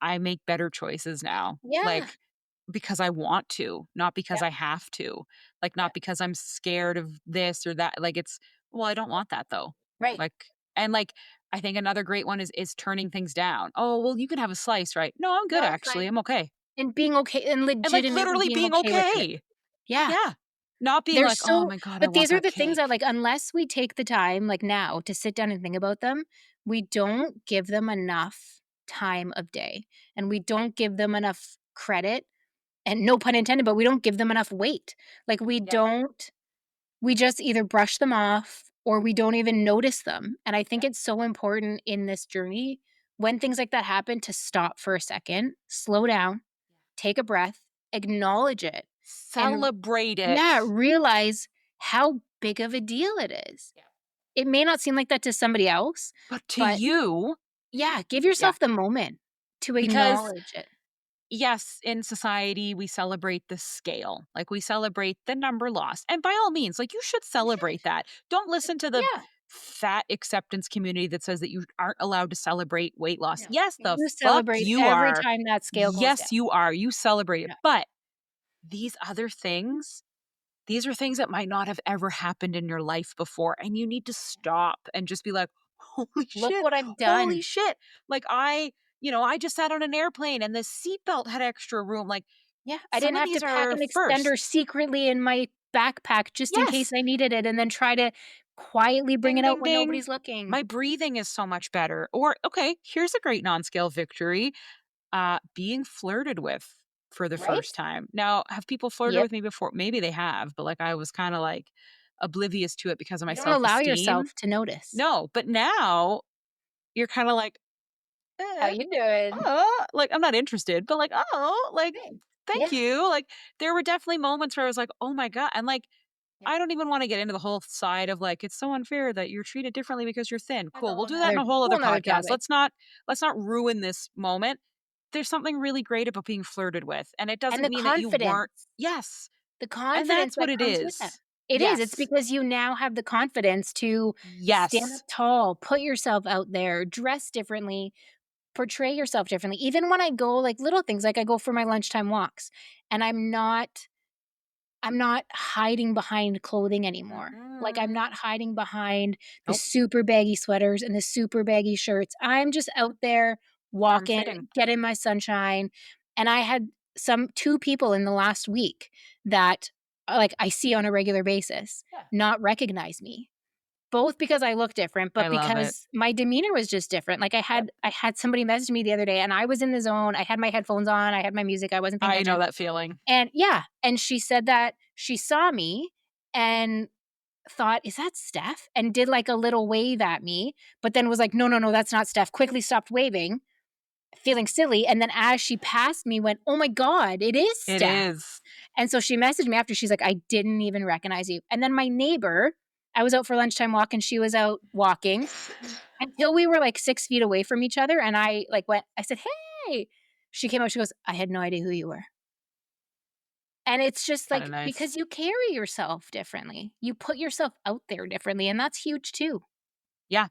I make better choices now, Yeah. like, because I want to, not because Yep, I have to. Like, not yep, because I'm scared of this or that. Like, it's, "Well, I don't want that, though." right. Like, and, like, I think another great one is turning things down. "Oh, well, you can have a slice, right?" "No, I'm good, No, it's actually. fine. I'm okay." And being okay and And, like, legitimately literally being being okay with it. okay. Yeah. Yeah. Not being They're like, "Oh so my god, I but want these are that the things that, cake." like, unless we take the time, like, now to sit down and think about them, we don't give them enough time of day, and we don't give them enough credit, and no pun intended, but we don't give them enough weight. Like, Yep. we just either brush them off or we don't even notice them, and I think Yep. it's so important in this journey when things like that happen to stop for a second, slow down, take a breath, acknowledge it, and Celebrate yeah, it. realize how big of a deal it is. Yeah. It may not seem like that to somebody else, But to but you, yeah, give yeah, yourself the moment to because acknowledge it. yes, in society, we celebrate the scale. Like, we celebrate the number lost. And by all means, like, you should You should. celebrate that. Don't listen to the Yeah. fat acceptance community that says that you aren't allowed to celebrate weight loss. No. Yes, the You fuck celebrate you every are. time that scale goes down. Yes, you are. You celebrate it. Yeah. But these other things, these are things that might not have ever happened in your life before. And you need to stop and just be like, holy Look shit, what I've holy done. shit. Like, I just sat on an airplane and the seatbelt had extra room. Like, Yeah, I some didn't of have to these pack are an extender firsts. secretly in my backpack just in case Yes. I needed it and then try to quietly bring Ding, it out ding, when ding. nobody's looking. My breathing is so much better. Or, okay, here's a great non scale victory, being flirted with for the Right? first time. Now, have people flirted Yep. with me before? Maybe they have, but, like, I was kind of like oblivious to it because of my You don't self allow esteem. yourself to notice. No, but now you're kind of like, How eh, you doing? oh, like, I'm not interested, but, like, oh, like, Thanks. thank Yeah, you. Like, there were definitely moments where I was like, "Oh my god," and, like, yeah. I don't even wanna get into the whole side of, like, it's so unfair that you're treated differently because you're thin. That's a Cool, we'll whole do that in nother a whole other whole 'nother podcast. topic. Let's not ruin this moment. There's something really great about being flirted with, and it And doesn't mean that you weren't. Yes, the and confidence that's what that it comes with that. is. It is, it's Yes. because you now have the confidence to stand up Yes. tall, put yourself out there, dress differently, portray yourself differently. Even when I go, like, little things, like I go for my lunchtime walks, and I'm not hiding behind clothing anymore. Like, I'm Mm-mm. not hiding behind the Nope, super baggy sweaters and the super baggy shirts. I'm just out there form walking, fitting. getting my sunshine, and I had 2 people in the last week that, like, I see on a regular basis Yeah. not recognize me. Both because I look different, I but love it. because my demeanor was just different. Like, Yep. I had somebody message me the other day, and I was in the zone. I had my headphones on, I had my music, I wasn't paying I know attention. that feeling. And yeah, and she said that she saw me and thought, "Is that Steph?" And did, like, a little wave at me, but then was like, "No, no, no, that's not Steph." Quickly stopped waving, feeling silly, and then as she passed me, went, "Oh my god, it is It Steph." is. And so she messaged me after, she's like, "I didn't even recognize you." And then my neighbor, I was out for lunchtime walk and she was out walking until we were, like, 6 feet away from each other, and I said, "Hey." She came up, she goes, "I had no idea who you were." And it's just, Kinda like, nice. because you carry yourself differently. You put yourself out there differently, and that's huge too. Yeah,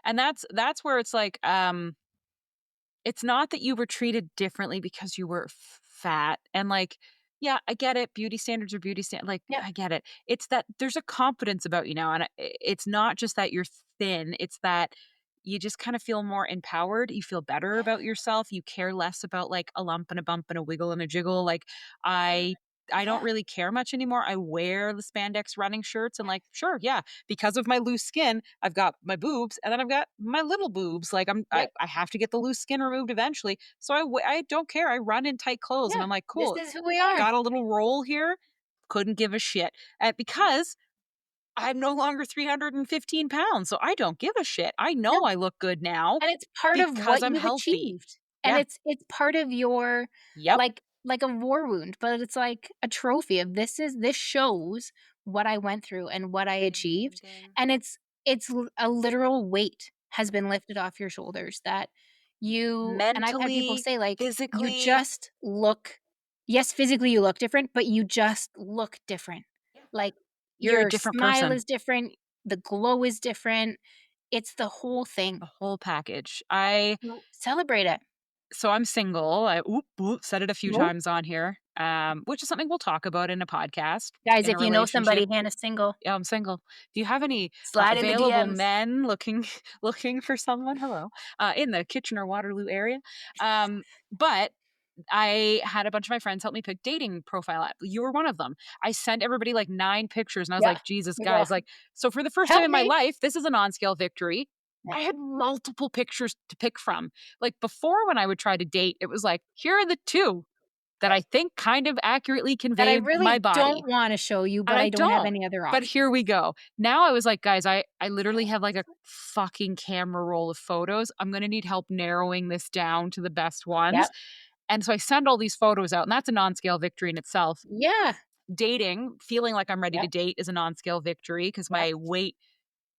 and that's where it's like, it's not that you were treated differently because you were fat and, like, yeah, I get it, beauty standards are beauty like, Yep, I get it. It's that there's a confidence about you now, and it's not just that you're thin, it's that you just kinda feel more empowered, you feel better yeah, about yourself, you care less about, like, a lump and a bump and a wiggle and a jiggle, like, and I I don't yeah, really care much anymore, I wear the spandex running shirts and, like, sure, yeah, because of my loose skin, I've got my boobs and then I've got my little boobs. Like yep, I have to get the loose skin removed eventually. So I don't care. I run in tight clothes and yeah, I'm like, this cool. is who we are. Got a little roll here. Couldn't give a shit because I'm no longer 315 pounds. So I don't give a shit. I know No. I look good now And it's part of because what I'm you've healthy. achieved, and Yeah. it's part of your Yep. like a war wound, but it's like a trophy of this shows what I went through and what I Ding, ding, achieved, ding. and a literal weight has been lifted off your shoulders that and I've had people Mentally, say, like, "You physically. just look." Yes, physically you look different, but you just look different. Yeah. Like, You're a your different smile person. is different, the glow is different, it's the whole thing. The whole package. I So, celebrate it. So I'm single. I said it a few Nope. times on here, which is something we'll talk about in a podcast. Guys, In a if you know relationship, somebody, Hannah's single, yeah, I'm single. Do you have any slide in the available DMs. men looking looking for someone? Hello, in the Kitchener Waterloo area. But I had a bunch of my friends help me pick dating profile app. You were one of them. I sent everybody like 9 pictures, and I was Yeah. like, Jesus, You go, guys, like, so for the first time "Help in my me." life, this is a non-scale victory. Yeah. I had multiple pictures to pick from. Like before, when I would try to date, it was like, here are the two that Right. I think kind of accurately That I convey my really body. don't wanna show you, And but I I don't have don't. any other But option. here we go. Now I was like, guys, I literally have like a fucking camera roll of photos. I'm gonna need help narrowing this down to the best ones. Yep. And so I send all these photos out, and that's a non-scale victory in itself. Yeah. Dating, feeling like I'm ready to Yep. date is a non-scale victory because Yep. my weight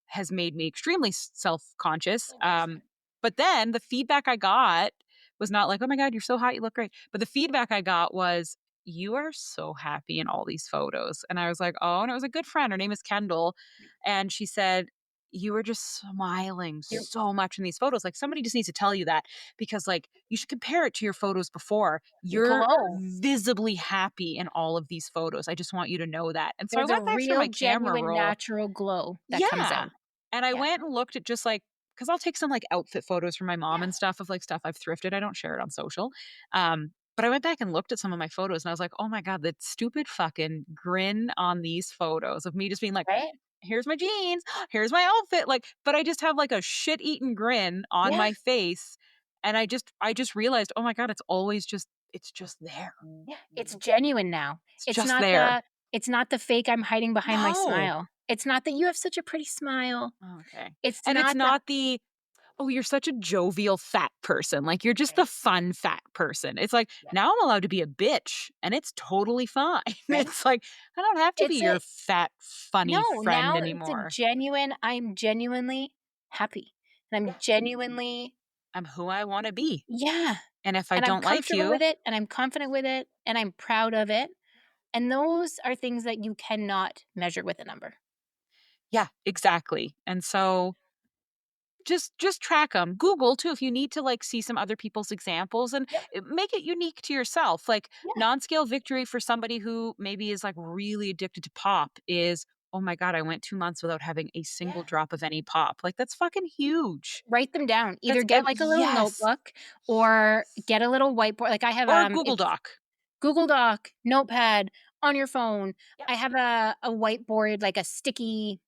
has made me extremely self-conscious. Oh, big fan. But then the feedback I got was not like, "Oh my god, you're so hot, you look great." But the feedback I got was, "You are so happy in all these photos." And I was like, "Oh," and it was a good friend. Her name is Kendall, and she said, "You were just smiling You so much in these photos." Like somebody just needs to tell you that because like you should compare it to your photos before. you You're glow. visibly happy in all of these photos. I just want you to know that. And so I There's a went back through real, my camera genuine, roll. natural glow that comes Yeah. out. And I Yeah. went and looked at just like, because I'll take some like outfit photos for my mom Yeah. and stuff of like stuff I've thrifted. I don't share it on social. But I went back and looked at some of my photos and I was like, oh my God, that stupid fucking grin on these photos of me just being like, Right? here's my jeans, here's my outfit. Like, but I just have like a shit eaten grin on Yeah. my face. And I just realized, oh my God, it's just there. Yeah. It's genuine now. It's It's just not there. the it's not the fake I'm hiding behind my No. smile. It's not that you have such a pretty smile. Okay. It's And it's not that. not the oh, you're such a jovial fat person. Like, you're just the Right? fun fat person. It's like, Yeah. now I'm allowed to be a bitch and it's totally fine. Right? It's like, I don't have to be It's your a fat, funny no, friend now it's a anymore. genuine I'm genuinely happy, and I'm Yeah. genuinely I'm who I want to be. yeah, And if I and I'm don't like comfortable you, with it, and I'm confident with it, and I'm proud of it, and those are things that you cannot measure with a number. yeah, exactly. And so just track them. Google too if you need to like see some other people's examples and Yep. make it unique to yourself. Like Yeah. non-scale victory for somebody who maybe is like really addicted to pop is, oh my god, I went 2 months without having a single Yeah. drop of any pop. Like that's fucking huge. Write them down. Either That's get, like, a little yes. notebook or get a little whiteboard. Like, I have, Or a Google it's Doc. Google Doc, Notepad, on your phone. Yep. I have a whiteboard, like a sticky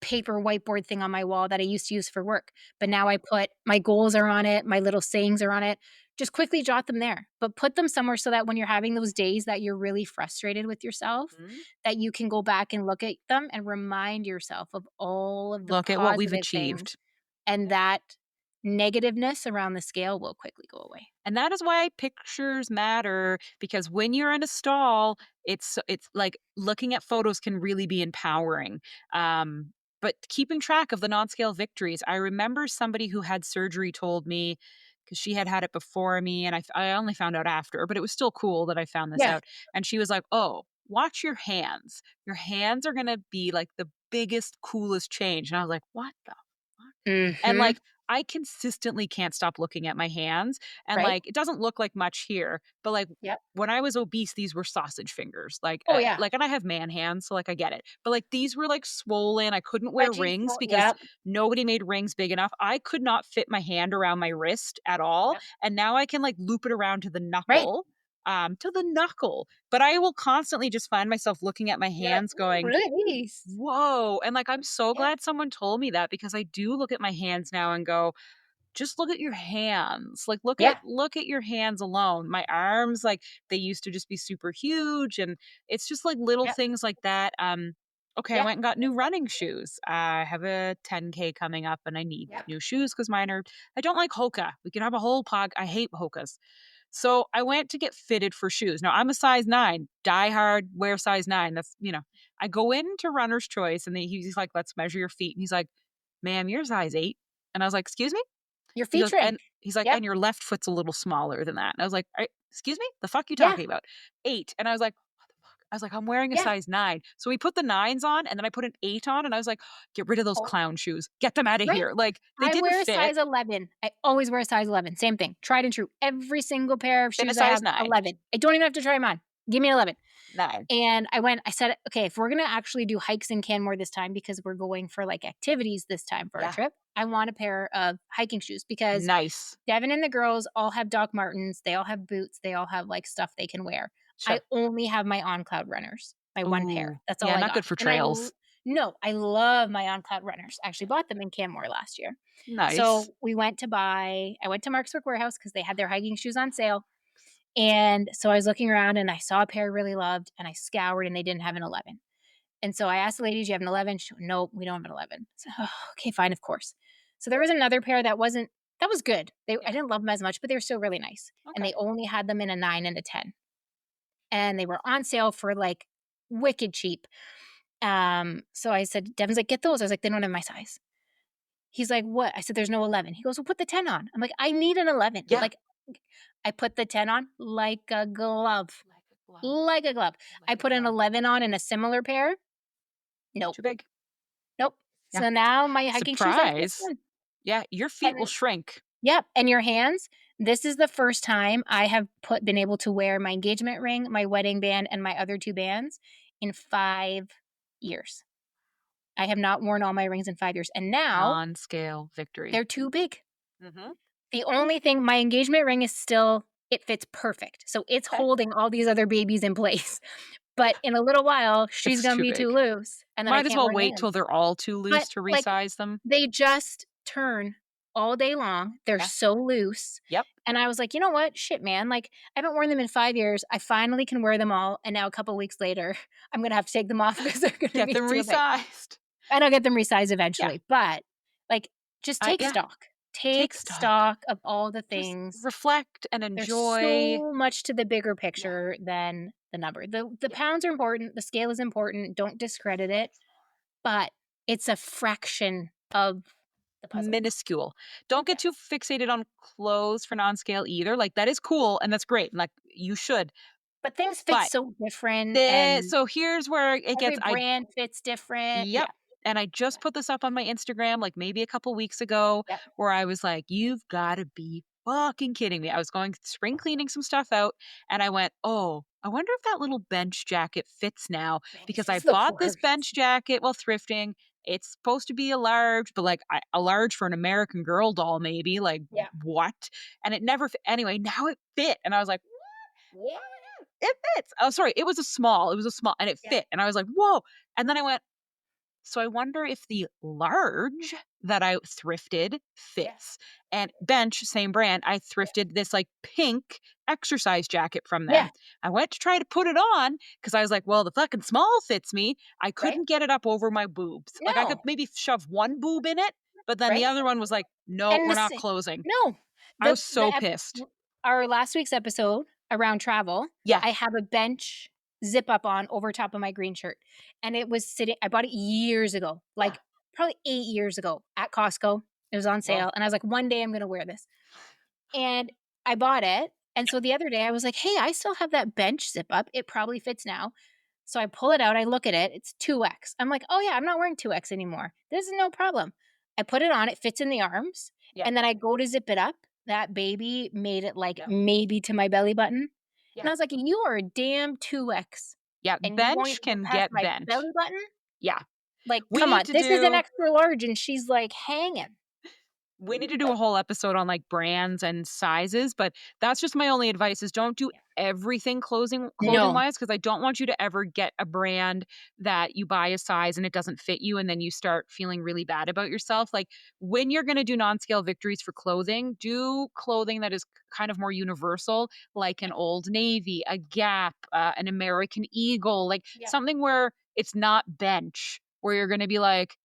paper whiteboard thing on my wall that I used to use for work, but Yeah. now I put my goals are on it, my little sayings are on it. Just quickly jot them there, but put them somewhere so that when you're having those days that you're really frustrated with yourself, Mhm. that you can go back and look at them and remind yourself of all of the Look at what we've positive things, achieved. and that negativeness around the scale will quickly go away. And that is why pictures matter because when you're in a stall, it's like looking at photos can really be empowering. But keeping track of the non-scale victories, I remember somebody who had surgery told me because she had had it before me, and I only found out after, but it was still cool that I found this Yeah. out. And she was like, "Oh, watch your hands. Your hands are gonna be like the biggest, coolest change." And I was like, "What the fuck?" And, Mhm. like, I consistently can't stop looking at my hands, and, Right? like, it doesn't look like much here, but, like, Yep. when I was obese, these were sausage fingers, Oh, yeah. and I have man hands, so, like, I get it, but, like, these were, like, swollen, I couldn't wear Stretchy, rings small because yep, nobody made rings big enough, I could not fit my hand around my wrist at all, yep. and now I can, like, loop it around Right. to the knuckle, but I will constantly just find myself looking at my You're like, hands "Ooh, going, release." "Whoa," and, like, I'm so Yeah. glad someone told me that because I do look at my hands now and go, just look at your hands. Like Yeah. look at your hands alone. My arms, like they used to just be super huge and it's just like little Yep. things like that. Okay, I Yeah. went and got new That's so running true. shoes. I have a 10K coming up and I need Yep. new shoes because mine are I don't like Hoka. We can have a whole pod. I hate Hokas. So I went to get fitted for shoes. Now I'm a size 9, die hard, wear size 9. I go into Runner's Choice and he's like, let's measure your feet. And he's like, ma'am, you're size 8. And I was like, excuse me? Your He feet goes and shrink. he's like, Yep. "And your left foot's a little smaller than that." And I was like, excuse me? The fuck you Yeah. talking about?" 8." And I was like, "What the fuck?" I was like, "I'm wearing a Yeah. size 9." So we put the 9s on, and then I put an 8 on, and I was like, "Get rid of those Oh, clown shoes. Get them out of right. here." Like, they I didn't wear a fit. size 11. I always wear a size 11. Same thing. Tried and true. Every single pair of Fit a shoes I size have, 9. 11. I don't even have to try 'em on. Give me an 11. 9. And I said, "Okay, if we're gonna actually do hikes in Canmore this time because we're going for, like, activities this time for our Yeah. trip, I want a pair of hiking shoes," because Nice. Devin and the girls all have Doc Martens, they all have boots, they all have, like, stuff they can wear. I Sure. only have my On Cloud runners, my 1 pair. Ooh. That's all Yeah, I not got. good for And trails. no, I love my On Cloud runners. I actually bought them in Canmore last year. Nice. So, I went to Mark's Work Wearhouse because they had their hiking shoes on sale, and so I was looking around and I saw a pair I really loved, and I scoured and they didn't have an 11. And so I asked the lady, "Do you have an 11?" She went, "Nope, we don't have an 11." So, "Oh, okay, fine, of course." So there was another pair that was good. I Yeah. didn't love them as much, but they were still really nice. And Okay. they only had them in a 9 and a 10. And they were on sale for like wicked cheap. So I said, Devin's like, "Get those." I was like, "They don't have my size." He's like, "What?" I said, "There's no 11." He goes, "Well, put the 10 on." I'm like, "I need an 11." Yeah. Like, I put the 10 on like a glove. Like a glove. Like a glove. Like I a put an glove. 11 on in a similar pair. Nope. Too big. Nope. Yeah. So now my hiking shoes are Surprise. 15. Yeah, your feet will And shrink. yep, and your hands, this is the first time I have been able to wear my engagement ring, my wedding band, and my other 2 bands in 5 years. I have not worn all my rings in 5 years, and now Non-scale victory. they're too big. Mhm. The only thing my engagement ring is still it fits perfect, so it's Okay. holding all these other babies in place, but in a little while, she's It's gonna too be too big. loose, and then I Might as can't well wear the wait hands. till they're all too But, loose to like, resize them. they just turn all day long. They're Yeah. so loose. Yep. And I was like, "You know what? Shit, man. Like, I haven't worn them in 5 years. I finally can wear them all. And now a couple weeks later, I'm gonna have to take them off because they're gonna Get be them too big." resized. And I'll get them resized Yeah. eventually. But like just I take yeah, stock. take Take stock. stock of all the Just things. reflect and There's enjoy. so much to the bigger Yeah, picture than the number. The yeah. pounds are important, the scale is important, don't discredit it, but it's a fraction of the puzzle. Minuscule. Don't get too Yes. fixated on clothes for non-scale either. Like that is cool and that's great. Like you should. But things fit But so different and so here's where it every gets I brand fits different. yep. Yeah. And I just Yeah. put this up on my Instagram like maybe a couple weeks ago Yep. where I was like, "You've got to be fucking kidding me." I was going spring cleaning some stuff out and I went, "Oh, I wonder if that little bench jacket fits now Bench because I is the bought this worst. bench jacket while thrifting. It's supposed to be a large, but like a large for an American Girl doll maybe. Like Yeah. what?" And it never fit. Anyway, now it fit and I was like, Yeah. "It fits." Oh, sorry, it was a small. It was a small and it Yeah. fit. And I was like, "Whoa." And then I went, so I wonder if the large that I thrifted Yeah. fits. And Bench, same brand, I Yeah. thrifted this like pink exercise jacket from Yeah. them. I went to try to put it on because I was like, well, the fucking small fits me. I Right? couldn't get it up over my boobs. Like I could No. maybe shove one boob in it, but then the Right? other one was like, no, And we're the not sa closing. no. I was The so pissed. our last week's episode around travel, Yeah. I have a bench zip up on over top of my green shirt, and it was sitting I bought it years ago, Yeah. like, probably 8 years ago at Costco. It was on Well, sale, and I was like, "One day I'm gonna wear this." And I bought it, and so the other day I was like, "Hey, I still have that bench zip up, it probably fits now." So I pull it out, I look at it, it's 2X. I'm like, "Oh, yeah, I'm not wearing 2X anymore. This is no problem." I put it on, it fits in the arms, yeah. and then I go to zip it up. That baby made it, like, Yeah. maybe to my belly button, and Yeah. I was like, "You are a damn 2X, Yeah. and you won't Bench even get can past get my bent. belly button? Yeah. Like, We come need on, to this is an do extra large," and she's, like, hanging. We need to do a whole episode on, like, brands and sizes, but that's just my only advice is don't do Yeah. everything No. clothing-wise because I don't want you to ever get a brand that you buy a size and it doesn't fit you and then you start feeling really bad about yourself. Like, when you're gonna do non-scale victories for clothing, do clothing that is kind of more universal, like Yeah, an Old Navy, a Gap, an American Eagle, like, yeah, something where it's not bench, where you're gonna be like,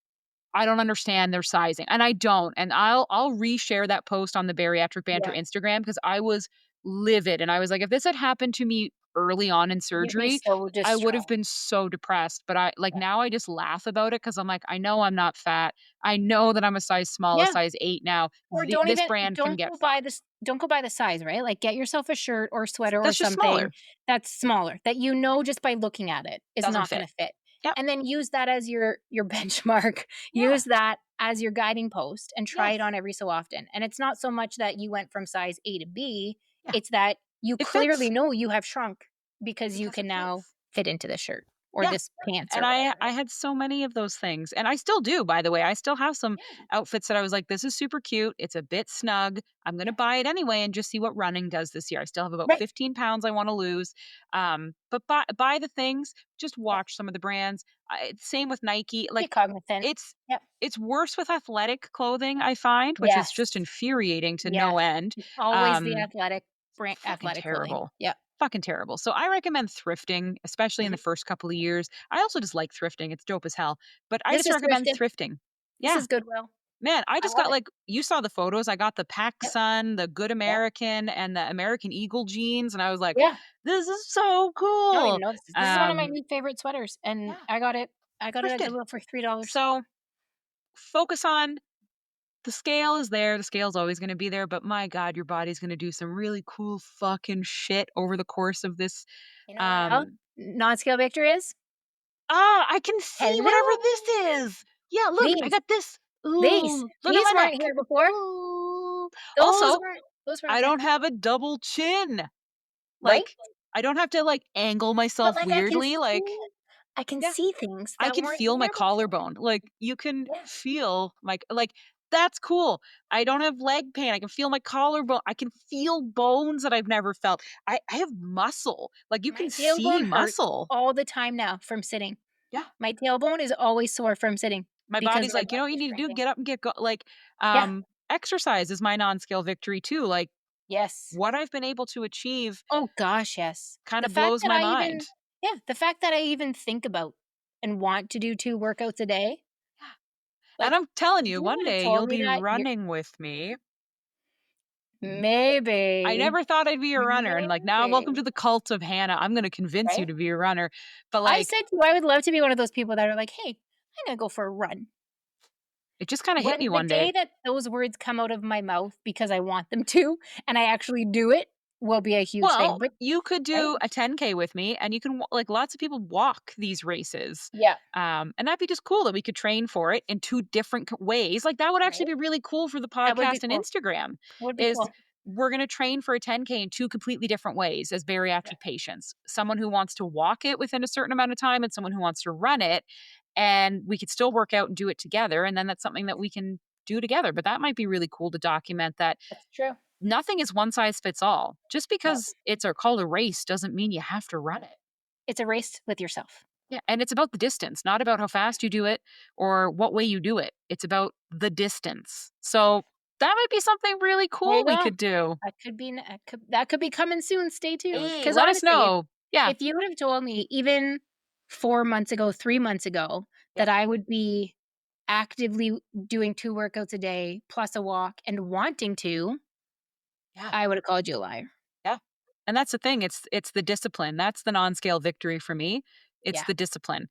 I don't understand their sizing, and I don't, and I'll reshare that post on the Bariatric Banter yeah. Instagram because I was livid, and I was like, "If this had happened to me early on in You'd be surgery, so I would have distraught. been so depressed," but I like, Yeah. now I just laugh about it because 'cause I'm like, "I know I'm not fat. I know that I'm a size small, a Yeah. size 8 now. Or don't This even brand can get fucked." don't go buy the size, right? Like, get yourself a shirt or sweater or That's just something smaller. that's smaller, that you know just by looking at it is Doesn't not fit. gonna fit. Yep. And then use that as your benchmark. Yeah. Use that as your guiding post and try Yes. it on every so often. And it's not so much that you went from size A to B, Yeah. it's that you It clearly fits know you have shrunk because you because can it now fits. fit into this shirt or Yeah. this pants And or I whatever, I right? had so many of those things, and I still do, by the way. I still have some Yeah. outfits that I was like, "This is super cute. It's a bit snug. I'm gonna Yeah. buy it anyway and just see what running does this year." I still have about Right. 15 pounds I wanna lose. But buy the things, just Yeah. watch some of the brands. Same with Nike. Be Like, cognizant. it's Yep. it's worse with athletic clothing, I find, which is Yes. just infuriating to no Yes. end. It's always the Um, fucking athletic clothing. terrible. Yep. Fucking terrible. So I recommend thrifting, especially in the Mhm. first couple of years. I also just like thrifting. It's dope as hell. But I This just is recommend thrifted. thrifting. This Yeah. is Goodwill. Man, I I just love got it. like you saw the photos. I got the Yep. PacSun, the Good Yep. American, and the American Eagle jeans, and I was like, Yeah. this is so I don't even cool. know this is one of my new favorite sweaters, and Yeah, I got it at thrifted. Goodwill for $3. So focus on the scale is there. The scale's always going to be there, but my God, your body's going to do some really cool fucking shit over the course of this. You know what else? Um, Non-scale victory is? I can see whatever this Hello. is. Yeah, look, I These. got this. These. Ooh, look at These my weren't neck. here before. Ooh. Those Also, weren't those weren't I there. don't have a double chin. Right? Like, I don't have to like angle But, myself like, weirdly. Like, I can yeah, see things I that can weren't feel my here before. collarbone. Like, you can Yeah. feel like that's cool. I don't have leg pain. I can feel my collarbone. I can feel bones that I've never felt. I have muscle. Like you My can see tailbone hurts muscle. all the time now from sitting. Yeah. My tailbone is always sore from sitting My because body's my like, "You know butt what you is need to do? shrinking. Get up and get go." Like, Yeah. exercise is my non-scale victory too. Like, Yes. what I've been able to achieve Oh gosh, yes. kind The of fact blows that my I mind. even Yeah, the fact that I even think about and want to do 2 workouts a day, And Like, I'm telling if you, you one would have day told you'll me be that, you're running with me. I maybe, never thought I'd be a runner, and, like, now welcome to maybe, the cult of Hannah. I'm gonna convince you right? to be a runner, but, I like, said to you, I would love to be one of those people that are like, "Hey, I'm gonna go for a run." it just kinda hit When me the one day. day that those words come out of my mouth because I want them to, and I actually do it, will be a huge thing, Well, but you could right? do a 10K with me, and you can like, lots of people walk these races, Yeah, and that'd be just cool that we could train for it in 2 different ways. Like, that would actually right? be really cool for the That would be podcast and cool. Instagram, That would be is cool. we're gonna train for a 10K in 2 completely different ways as Yeah, bariatric patients. Someone who wants to walk it within a certain amount of time and someone who wants to run it, and we could still work out and do it together, and then that's something that we can do together. But that might be really cool to document that that's true. nothing is one size fits all. Just No, because it's a called a race doesn't mean you have to run it. it's a race with yourself. Yeah, and it's about the distance, not about how fast you do it or what way you do it. It's about the distance. So that might be something really There cool you we go. could do. That could be coming soon, stay tuned. Hey, Because let us honestly, know. Yeah. if you would have told me even 4 months ago, 3 months ago, Yeah. that I would be actively doing 2 workouts a day plus a walk and wanting to, Yeah. I would have called you a liar. Yeah. And that's the thing. It's the discipline. That's the non-scale victory for me. It's Yeah, the discipline.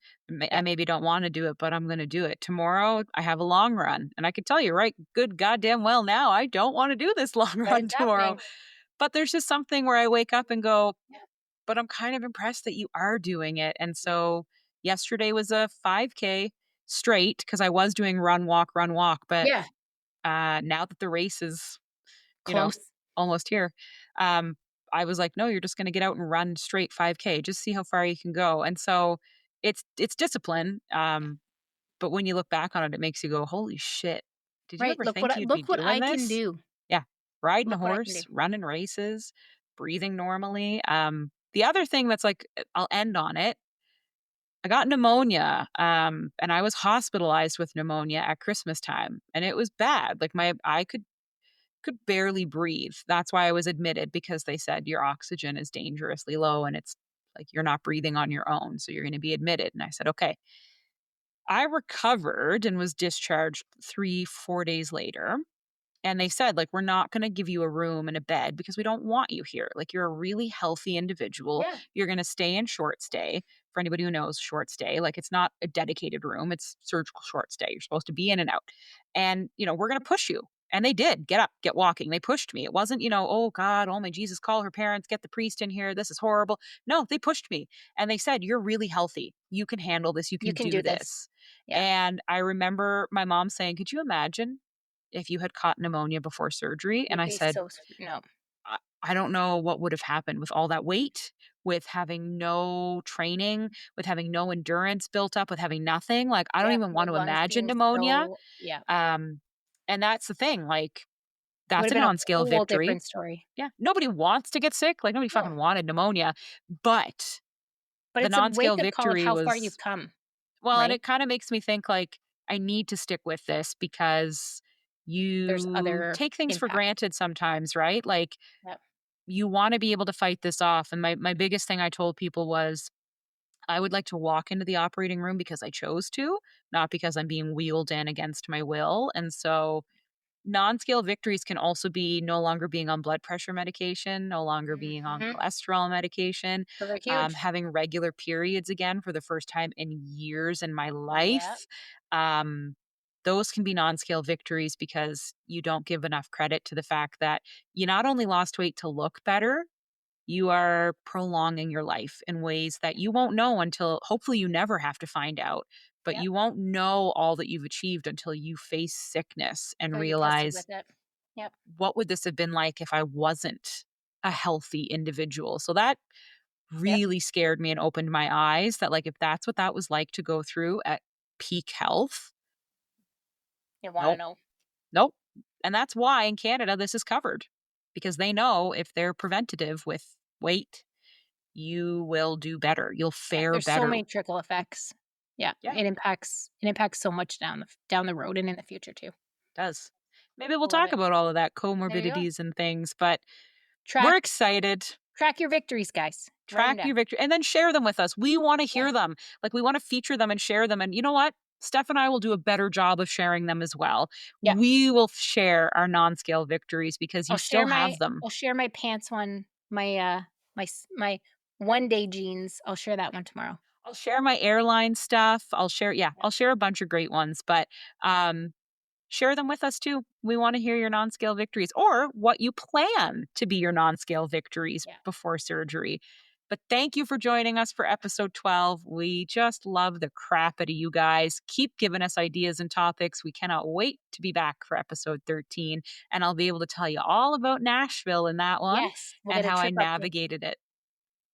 I yeah, maybe don't want to do it, but I'm going to do it. Tomorrow, I have a long run. And I can tell you, right, good goddamn well now, I don't want to do this long but run it's tomorrow. happening. But there's just something where I wake up and go, Yeah, but I'm kind of impressed that you are doing it. And yeah, so yesterday was a 5K straight because I was doing run, walk. But yeah, now that the race is, you know, close. almost here, um, I was like, no, you're just going to get out and run straight 5K, just see how far you can go. And so it's discipline. But when you look back on it, it makes you go, holy shit. Did you Right, ever think you'd be look what doing I can this? do. Yeah. Riding a Look what I can do. horse, running races, breathing normally. The other thing that's like, I'll end on it. I got pneumonia, and I was hospitalized with pneumonia at Christmas time, and it was bad. Like I could barely breathe. That's why I was admitted because they said your oxygen is dangerously low, and it's like you're not breathing on your own, so you're going to be admitted. And I said, okay. I recovered and was discharged 3, 4 days later. And they said, like, we're not going to give you a room and a bed because we don't want you here. Like, you're a really healthy individual. Yeah, You're going to stay in short stay. For anybody who knows short stay, like, it's not a dedicated room, it's surgical short stay. You're supposed to be in and out. And, we're going to push you. And they did get up, get walking. They pushed me. It wasn't, oh God, oh my Jesus, call her parents, get the priest in here. This is horrible. No, they pushed me. And they said, you're really healthy. You can handle this. You you can can do do this. this. Yeah, And I remember my mom saying, could you imagine if you had caught pneumonia before surgery? And you'd I be said, so no. I don't know what would have happened with all that weight, with having no training, with having no endurance built up, with having nothing. Like, I don't Yeah, even your want to lungs imagine being pneumonia. so yeah. Um, and that's the thing. Like, Would that's have a been a non scale whole victory. different story. Yeah. Nobody wants to get sick. Like, nobody No, fucking wanted pneumonia. But but the it's a non scale wake-up call of victory how far you've was, come, well, and right? it kind of makes me think like, I need to stick with this because There's you other take things for impact. granted sometimes, right? Like, Yep. you want to be able to fight this off. And my biggest thing I told people was I would like to walk into the operating room because I chose to, not because I'm being wheeled in against my will. And so non-scale victories can also be no longer being on blood pressure medication, no longer being on Mhm. cholesterol medication, Those are huge. having regular periods again for the first time in years in my Yeah, life. Um, those can be non-scale victories because you don't give enough credit to the fact that you not only lost weight to look better, you are prolonging your life in ways that you won't know until hopefully you never have to find out, but yep. you won't know all that you've achieved until you face sickness and Until you're tested realize with it. Yep, what would this have been like if I wasn't a healthy individual. So that yep. really scared me and opened my eyes that like if that's what that was like to go through at peak health, You wanna nope, know. nope. And that's why in Canada this is covered because they know if they're preventative with weight, you will do better. You'll Yeah, fare there's so better. many trickle effects. Yeah, Yeah, it impacts so much down the road and in the future too. does. Maybe we'll Love talk it. about all of that, There you go. comorbidities and things, but we're Track excited. track your victories, guys. Write them Track your down. victory and then share them with us. We want to Yeah, hear them. Like we want to feature them and share them. And you know what? Steph and I will do a better job of sharing them as well. Yeah. We will share our non-scale victories because you still have them. I'll share my pants one, my one day jeans. I'll share that one tomorrow. I'll share my airline stuff. Yeah. I'll share a bunch of great ones, but um share them with us too. We want to hear your non-scale victories or what you plan to be your non-scale victories Yeah. before surgery. But thank you for joining us for episode 12. We just love the crap out of you guys. Keep giving us ideas and topics. We cannot wait to be back for episode 13. And I'll be able to tell you all about Nashville in that one Yes. We'll and get a how I trip update. navigated it.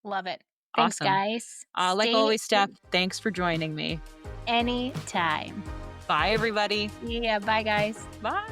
Love it. Thanks, Awesome. guys. Like Stay always, Steph, thanks for joining me. anytime. Bye, everybody. Yeah. Bye, guys. Bye.